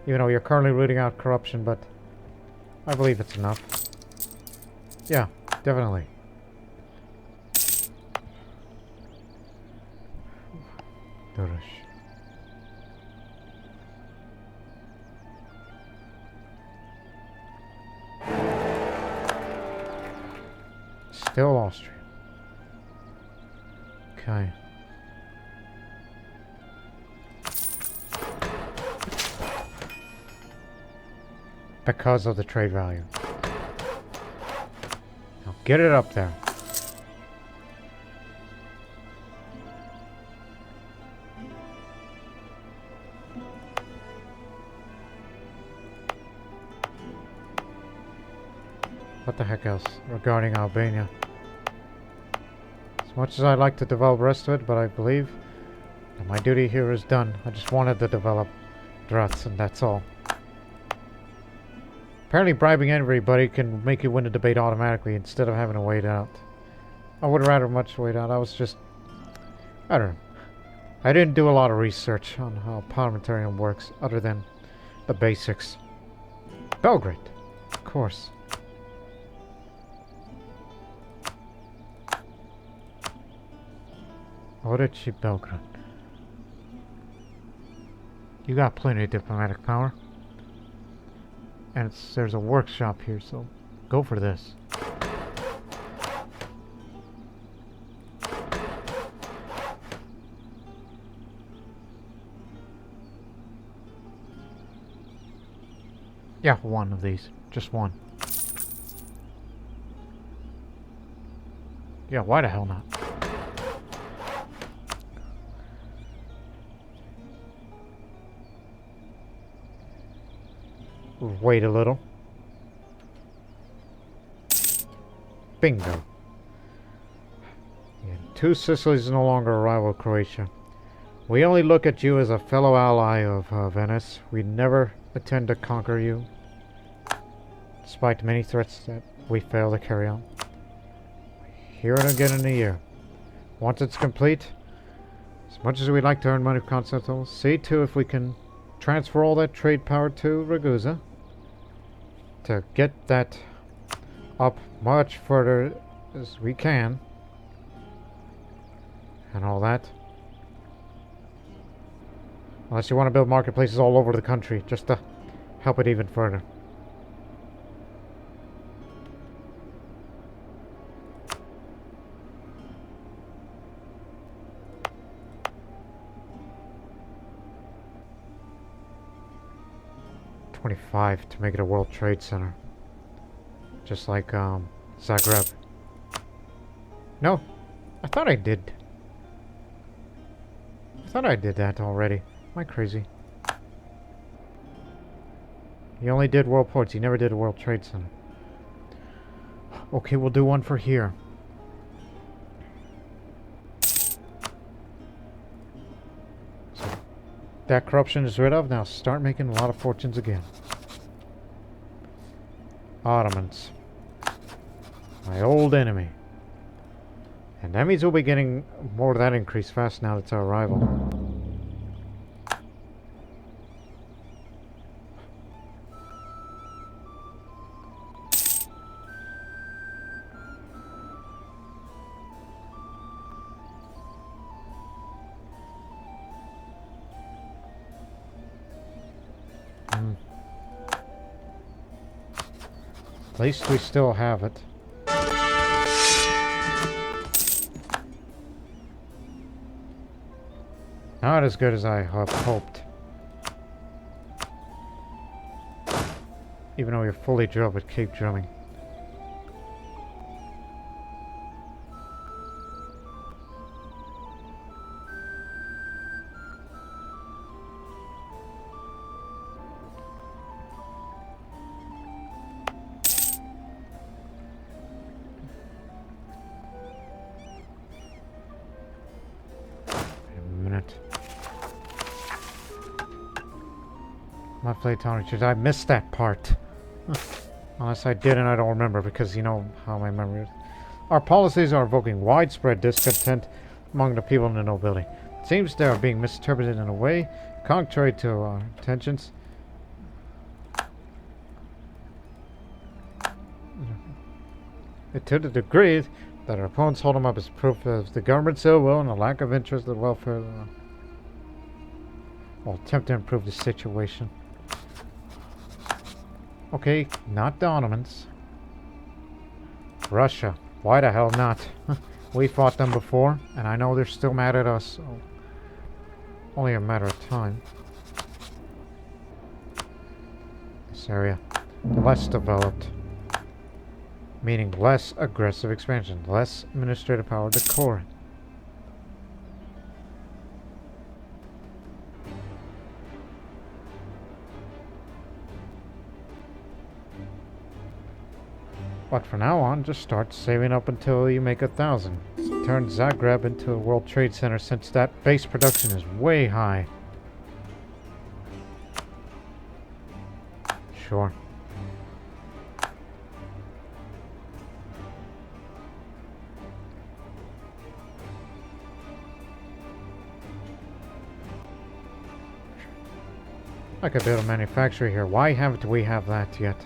Even though you're currently rooting out corruption, but... I believe it's enough. Yeah, definitely. Durish. Still Austria. Okay. Because of the trade value. Now get it up there. What the heck else regarding Albania? As much as I'd like to develop the rest of it, but I believe that my duty here is done. I just wanted to develop Drats, and that's all. Apparently bribing everybody can make you win a debate automatically instead of having to wait out. I would rather much wait out. I was just I don't know. I didn't do a lot of research on how parliamentarian works other than the basics. Belgrade, of course. Orechi Belgrade. You got plenty of diplomatic power. And there's a workshop here, so go for this. Yeah, one of these. Just one. Yeah, why the hell not? Wait a little. Bingo. Yeah, two Sicilies no longer a rival of Croatia. We only look at you as a fellow ally of Venice. We never intend to conquer you, despite many threats that we fail to carry out. Hear it again in a year. Once it's complete, as much as we'd like to earn money from Constantinople, see to if we can transfer all that trade power to Ragusa to get that up much further as we can and all that. Unless you want to build marketplaces all over the country just to help it even further. $25 to make it a World Trade Center. Just like Zagreb. No, I thought I did. I thought I did that already. Am I crazy? He only did World Ports. He never did a World Trade Center. Okay, we'll do one for here. So that corruption is rid of. Now start making a lot of fortunes again. Ottomans. My old enemy. And that means we'll be getting more of that increase fast now that it's our rival. At least we still have it. Not as good as I have hoped. Even though we're fully drilled, but keep drilling. I missed that part. Unless I did and I don't remember, because you know how my memory is. Our policies are evoking widespread discontent among the people and the nobility. It seems they are being misinterpreted in a way contrary to our intentions. To the degree that our opponents hold them up as proof of the government's ill will and a lack of interest in the welfare of the... Well, attempt to improve the situation. Okay, not the Ottomans. Russia. Why the hell not? We fought them before, and I know they're still mad at us, so only a matter of time. This area, less developed, meaning less aggressive expansion, less administrative power to core. But from now on, just start saving up until you make 1,000. Turn Zagreb into a World Trade Center since that base production is way high. Sure. I could build a manufacturer here. Why haven't we have that yet?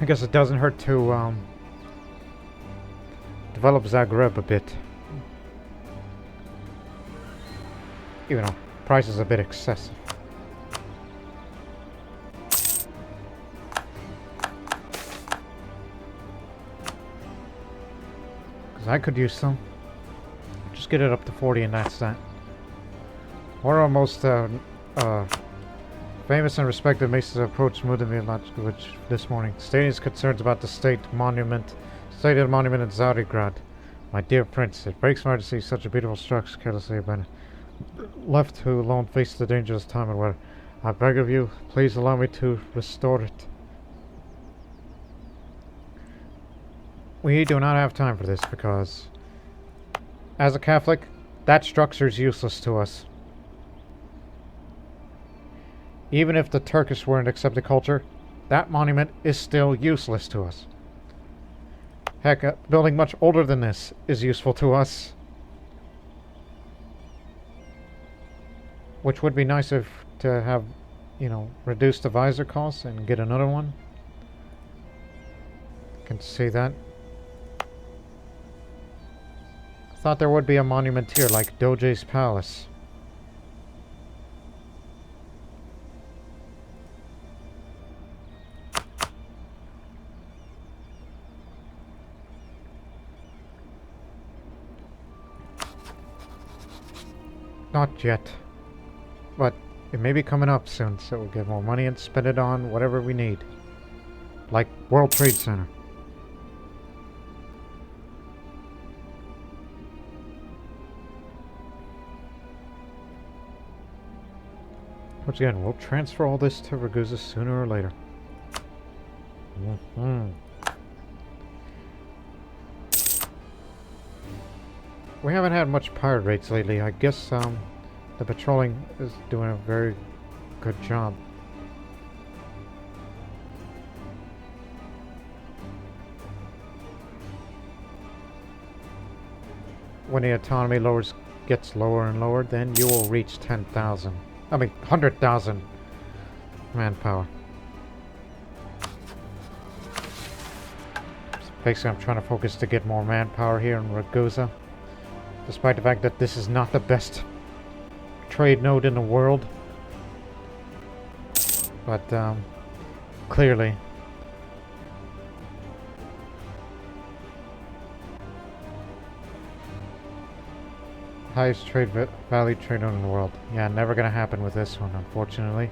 I guess it doesn't hurt to develop Zagreb a bit. Even though price is a bit excessive. Because I could use some. Just get it up to 40 and that's that. One of our most famous and respected masons approached Mudavich this morning, stating his concerns about the stated monument in Zarigrad. My dear prince, it breaks my heart to see such a beautiful structure carelessly abandoned. Left to alone face the dangerous time and weather. I beg of you, please allow me to restore it. We do not have time for this because, as a Catholic, that structure is useless to us. Even if the Turkish weren't accepted culture, that monument is still useless to us. Heck, a building much older than this is useful to us. Which would be nice if to have, you know, reduce the visor costs and get another one. Can see that. Thought there would be a monument here like Doge's Palace. Not yet. But it may be coming up soon, so we'll get more money and spend it on whatever we need. Like World Trade Center. Once again, we'll transfer all this to Ragusa sooner or later. We haven't had much pirate raids lately. I guess the patrolling is doing a very good job. When the autonomy gets lower and lower, then you will reach 10,000. I mean, 100,000 manpower. So basically, I'm trying to focus to get more manpower here in Ragusa. Despite the fact that this is not the best trade node in the world. But, clearly. Highest value trade node in the world. Yeah, never gonna happen with this one, unfortunately.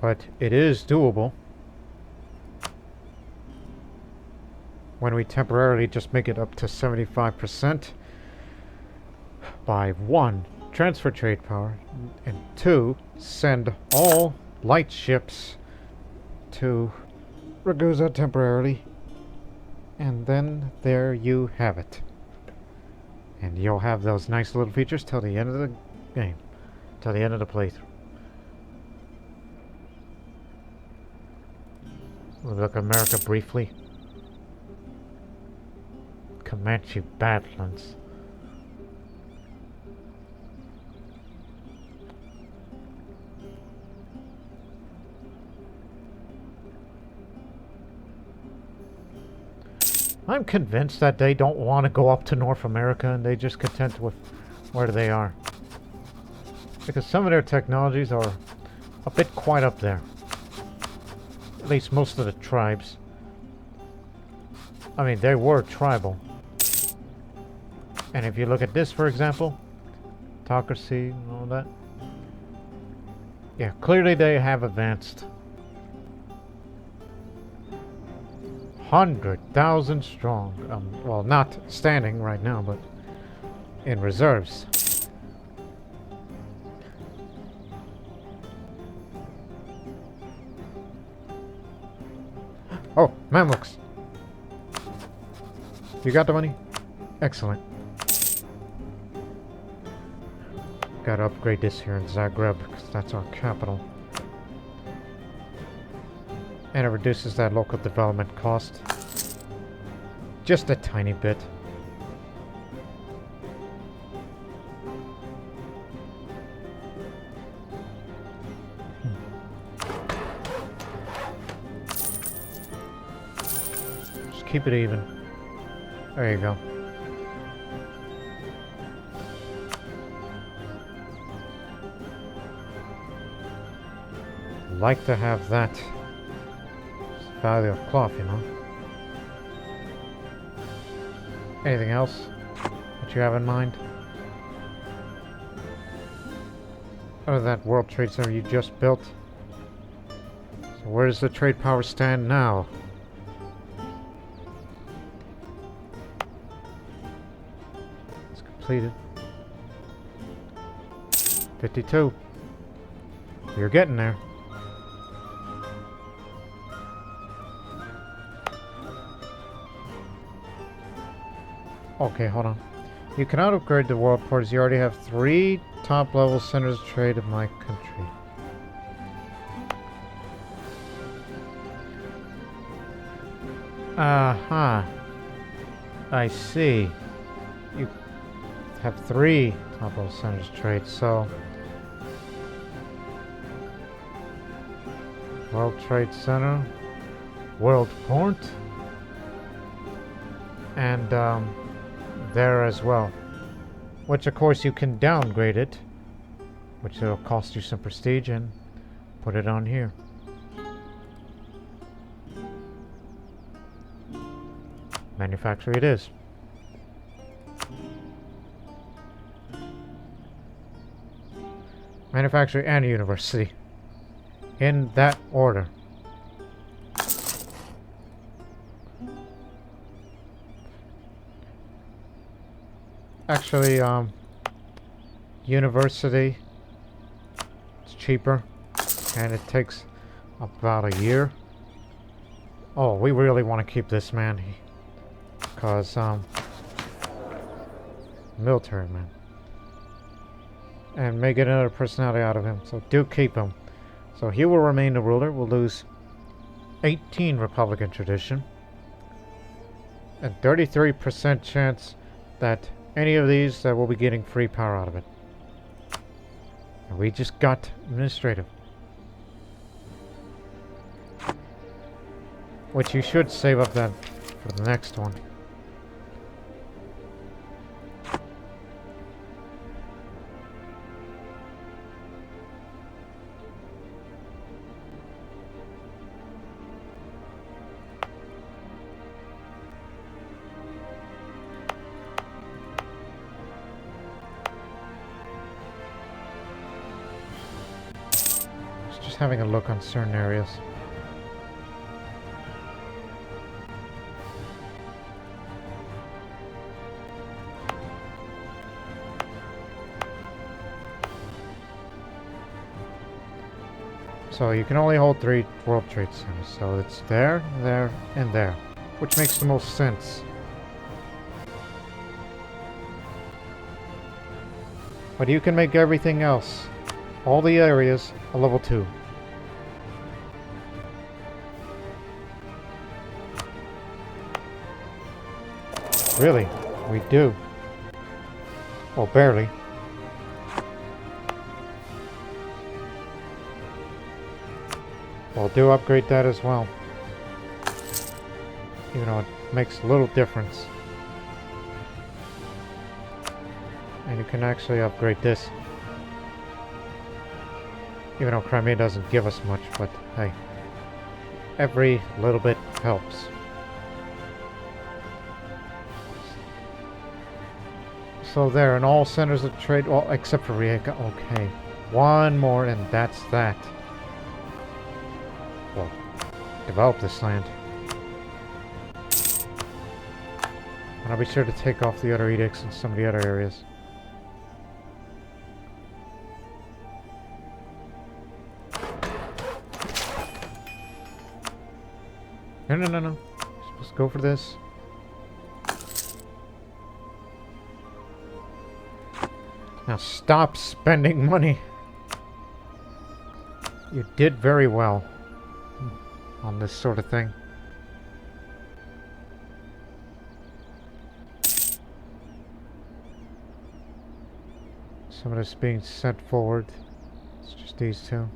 But it is doable when we temporarily just make it up to 75% by 1. Transfer trade power, and 2. Send all light ships to Ragusa temporarily, and then there you have it. And you'll have those nice little features till the end of the game, till the end of the playthrough. We'll look at America briefly. Comanche Badlands. I'm convinced that they don't want to go up to North America and they just content with where they are. Because some of their technologies are a bit quite up there. At least most of the tribes. I mean, they were tribal. And if you look at this, for example, autocracy and all that. Yeah, clearly they have advanced. 100,000 strong. Well, not standing right now, but in reserves. Oh, Mamluks. You got the money? Excellent. gotta upgrade this here in Zagreb, because that's our capital. And it reduces that local development cost. Just a tiny bit. Just keep it even. There you go. Like to have that value of cloth, you know. Anything else that you have in mind? Other than that World Trade Center you just built. So where does the trade power stand now? It's completed. 52. You're getting there. Okay, hold on. You cannot upgrade the world ports. You already have 3 top-level centers of trade of my country. Uh-huh. I see. You have 3 top-level centers of trade, so... World Trade Center, World Port, and, there as well, which of course you can downgrade it, which will cost you some prestige, and put it on here. Manufactory it is. Manufacturing and university, in that order. Actually, university, it's cheaper, and it takes about a year. Oh, we really want to keep this man, because, military man. And may get another personality out of him, so do keep him. So he will remain the ruler. We'll lose 18 Republican tradition, and 33% chance that any of these that will be getting free power out of it. And we just got administrative, which you should save up that for the next one. Having a look on certain areas. So you can only hold 3 World Trade Centers. So it's there, there, and there, which makes the most sense. But you can make everything else, all the areas, a level 2. Really? We do. Well, barely. We'll do upgrade that as well. Even though it makes a little difference. And you can actually upgrade this. Even though Crimea doesn't give us much, but hey. Every little bit helps. So there, in all centers of trade, well, except for Rijeka. Okay, one more, and that's that. Well, develop this land. And I'll be sure to take off the other edicts in some of the other areas. No. You're supposed to go for this. Now stop spending money. You did very well on this sort of thing. Some of this being sent forward. It's just these two.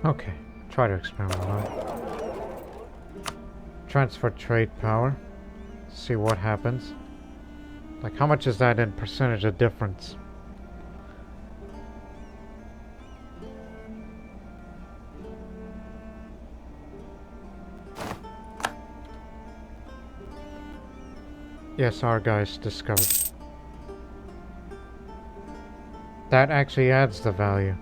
Okay, try to experiment on it. Transfer trade power. See what happens. Like, how much is that in percentage of difference? Yes, our guys discovered. That actually adds the value.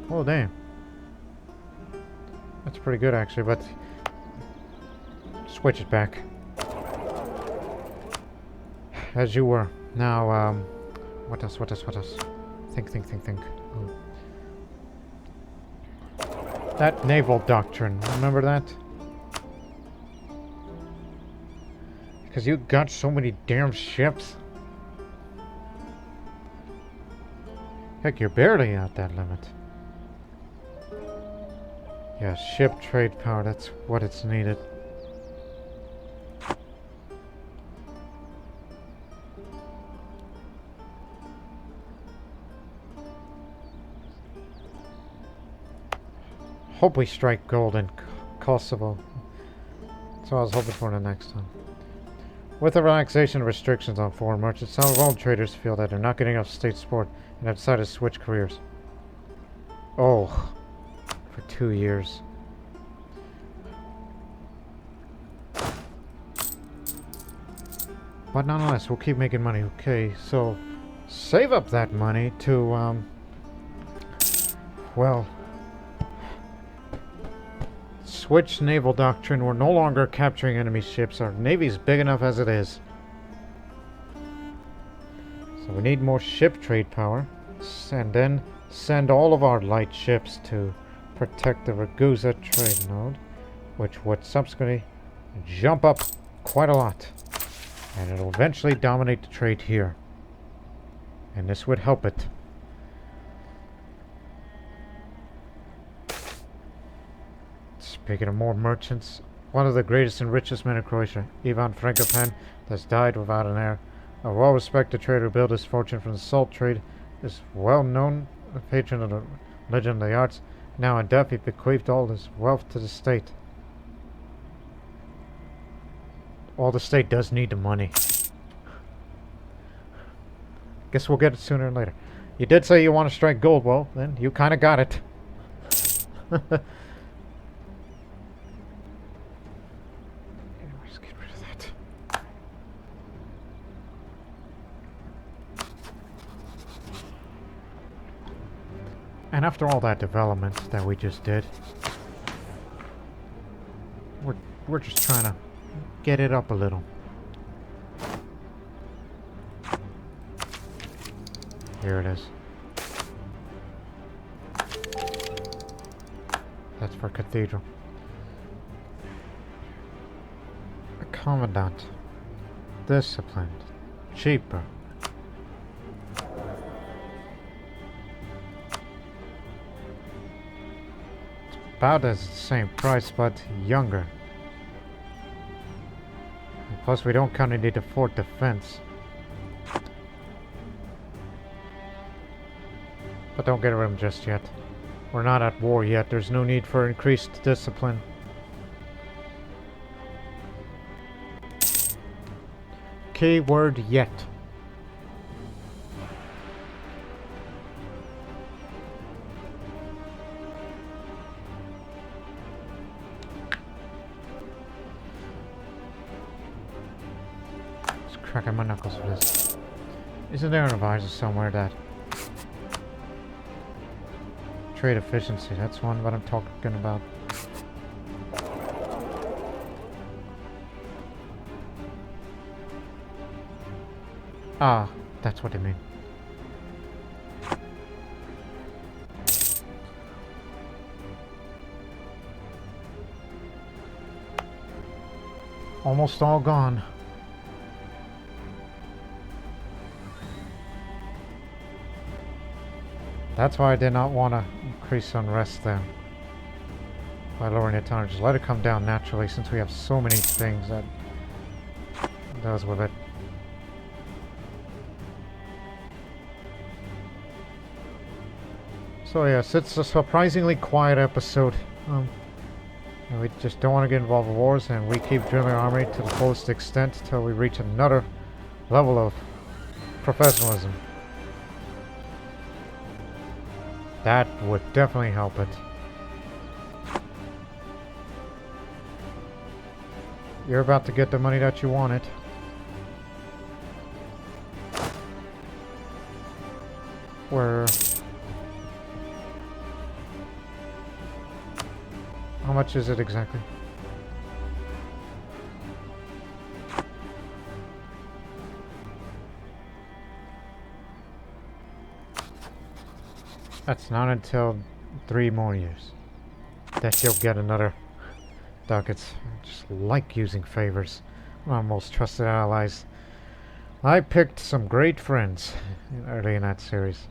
Oh, damn. That's pretty good, actually, but... switch it back. As you were. Now, what else? Think. Oh. That naval doctrine, remember that? Because you got so many damn ships. Heck, you're barely at that limit. Yeah, ship trade power, that's what it's needed. Hope we strike gold in Kosovo. That's what I was hoping for the next time. With the relaxation of restrictions on foreign merchants, some of all traders feel that they're not getting enough state support and have decided to switch careers. Oh. For 2 years. But nonetheless, we'll keep making money. Okay, so save up that money to, well, switch naval doctrine. We're no longer capturing enemy ships. Our navy's big enough as it is. So we need more ship trade power. And then send all of our light ships to protect the Ragusa trade node, which would subsequently jump up quite a lot, and it'll eventually dominate the trade here, and this would help it. Speaking of more merchants, one of the greatest and richest men in Croatia, Ivan Frankopan, has died without an heir. A well-respected trader who built his fortune from the salt trade, is well-known patron of the legend of the arts. Now in death, he bequeathed all his wealth to the state. All the state does need the money. Guess we'll get it sooner or later. You did say you want to strike gold. Well, then you kind of got it. Let's get rid of that. And after all that development that we just did, we're just trying to get it up a little. Here it is. That's for cathedral. A commandant. Disciplined. Cheaper. About as the same price, but younger. And plus, we don't kind of need a fort defense. But don't get rid of him just yet. We're not at war yet. There's no need for increased discipline. Keyword yet. Cracking my knuckles for this. Isn't there an advisor somewhere that trade efficiency? That's one what I'm talking about. Ah, that's what I mean. Almost all gone. That's why I did not want to increase unrest there. By lowering the tonnage. Just let it come down naturally since we have so many things that it does with it. So yes, it's a surprisingly quiet episode. And we just don't want to get involved in wars, and we keep drilling our army to the fullest extent until we reach another level of professionalism. That would definitely help it. You're about to get the money that you wanted. Where... How much is it exactly? That's not until 3 more years that you'll get another ducats. I just like using favors. My most trusted allies. I picked some great friends early in that series.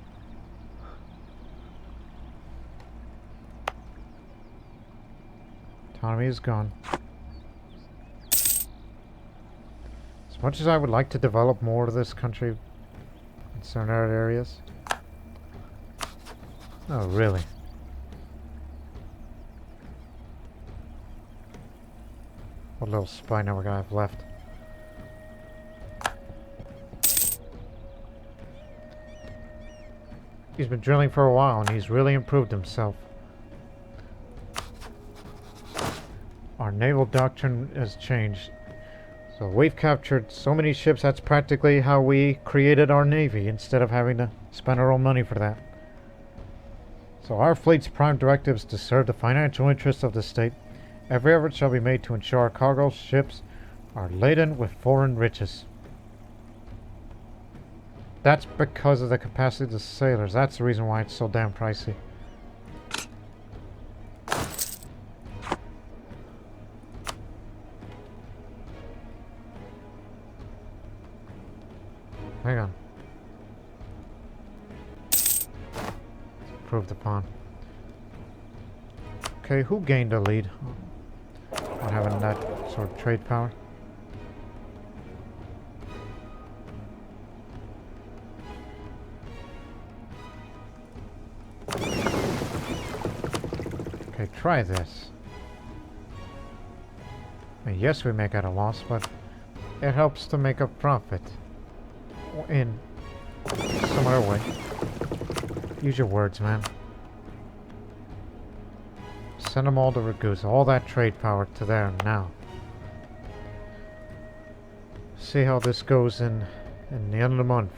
Autonomy is gone. As much as I would like to develop more of this country in certain areas. Oh, really? What little spy network I have left? He's been drilling for a while and he's really improved himself. Our naval doctrine has changed. So we've captured so many ships, that's practically how we created our navy instead of having to spend our own money for that. So our fleet's prime directive is to serve the financial interests of the state. Every effort shall be made to ensure our cargo ships are laden with foreign riches. That's because of the capacity of the sailors. That's the reason why it's so damn pricey. Hang on. It's improved upon. Okay, who gained a lead on having that sort of trade power? Okay, try this. I mean, yes, we make at a loss, but it helps to make a profit in some other way. Use your words, man. Send them all to Ragusa. All that trade power to there now. See how this goes in the end of the month.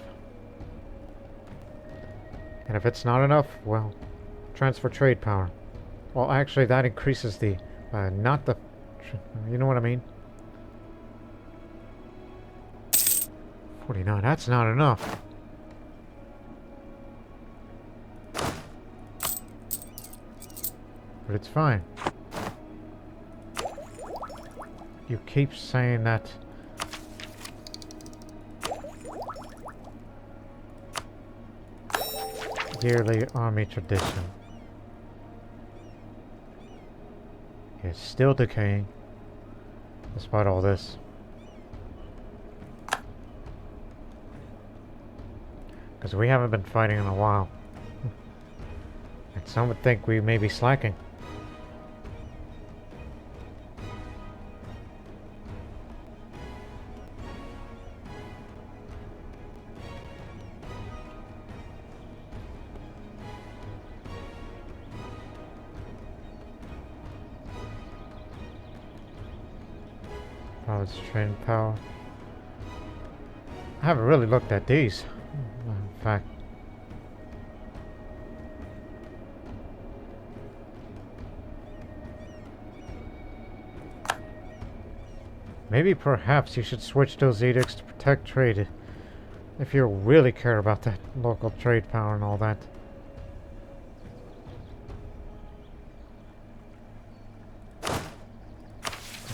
And if it's not enough, well, transfer trade power. Well, actually, that increases the, not the, you know what I mean? 49, that's not enough. But it's fine. You keep saying that. Yearly army tradition. It's still decaying. Despite all this. Because we haven't been fighting in a while. And some would think we may be slacking. Training power. I haven't really looked at these. In fact, maybe perhaps you should switch those edicts to protect trade If you really care about that local trade power and all that.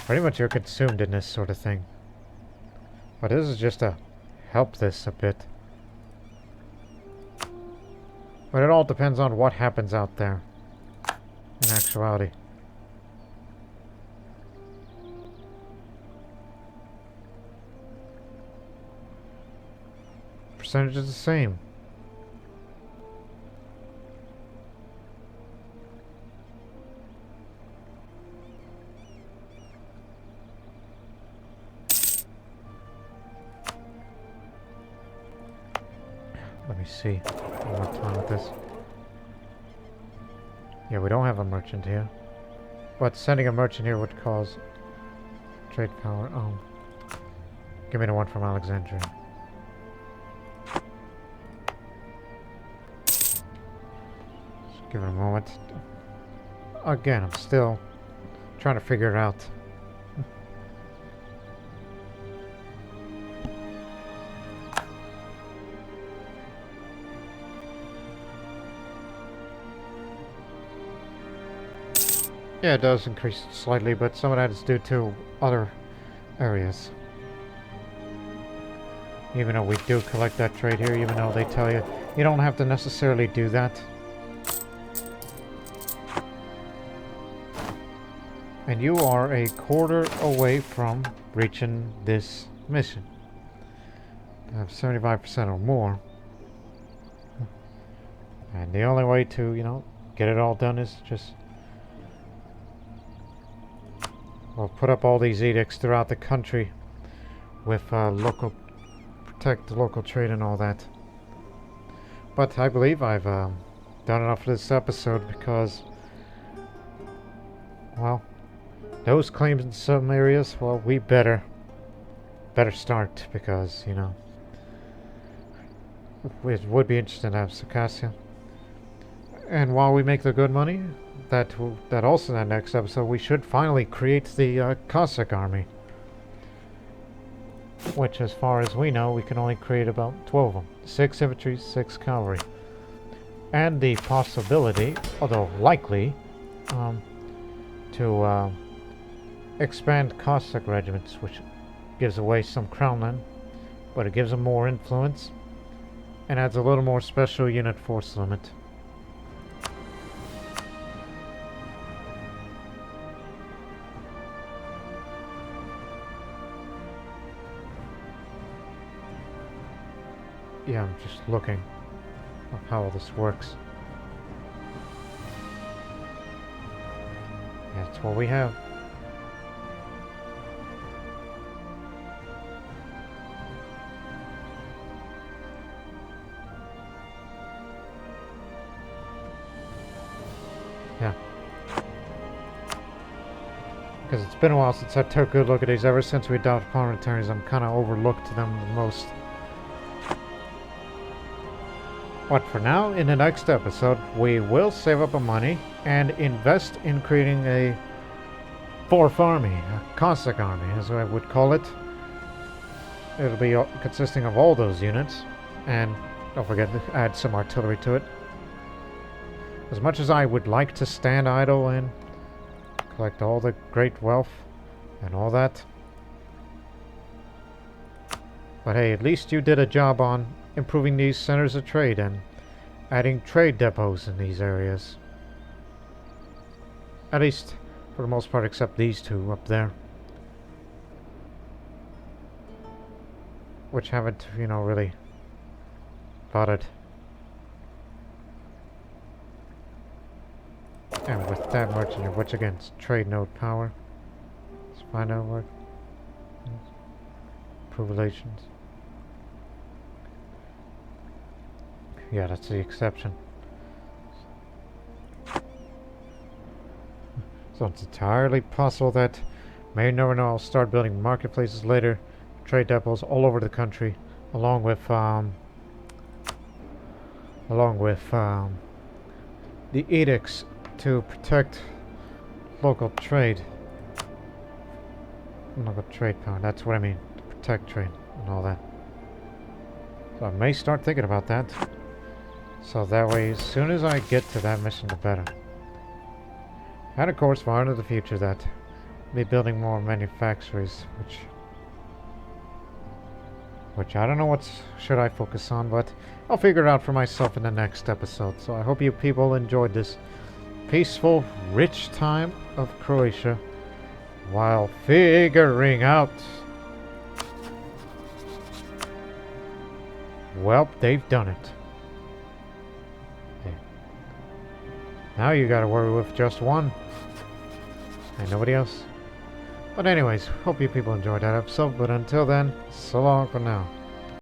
Pretty much you're consumed in this sort of thing. But this is just to help this a bit. But it all depends on what happens out there, in actuality. Percentage is the same. Let me see. One more time with this. Yeah, we don't have a merchant here. But sending a merchant here would cause trade power. Oh. Give me the one from Alexandria. Just give it a moment. Again, I'm still trying to figure it out. Yeah, it does increase slightly, but some of that is due to other areas. Even though we do collect that trade here, even though they tell you, you don't have to necessarily do that. And you are a quarter away from reaching this mission. I have 75% or more. And the only way to, you know, get it all done is just... We'll put up all these edicts throughout the country with protect the local trade and all that. But I believe I've done enough for this episode because, well, those claims in some areas, well, we better start because, you know, it would be interesting to have Circassia. And while we make the good money, that also in that next episode we should finally create the Cossack Army, which as far as we know we can only create about 12 of them. 6 infantry, 6 cavalry, and the possibility, although likely, to expand Cossack regiments, which gives away some crown land, but it gives them more influence and adds a little more special unit force limit. Yeah, I'm just looking at how all this works. Yeah, that's what we have. Yeah. Because it's been a while since I took a good look at these. Ever since we adopted parliamentarians, I'm kind of overlooked them the most. But for now, in the next episode, we will save up a money and invest in creating a 4th army, a Cossack army, as I would call it. It'll be consisting of all those units, and don't forget to add some artillery to it. As much as I would like to stand idle and collect all the great wealth and all that, but hey, at least you did a job on improving these centers of trade and adding trade depots in these areas. At least for the most part, except these two up there, which haven't, you know, really bothered. And with that merchant, which again is trade node power. Let's find out what. Improve relations. Yeah, that's the exception. So it's entirely possible that, may never know, I'll start building marketplaces later, trade depots all over the country, along with the edicts to protect local trade. Local trade power, that's what I mean, to protect trade and all that. So I may start thinking about that. So that way, as soon as I get to that mission, the better. And of course, far into the future, that be building more manufactories, which I don't know what should I focus on, but I'll figure it out for myself in the next episode. So I hope you people enjoyed this peaceful, rich time of Croatia while figuring out. Well, they've done it. Hey. Now you gotta worry with just one. And nobody else. But anyways, hope you people enjoyed that episode. But until then, so long for now.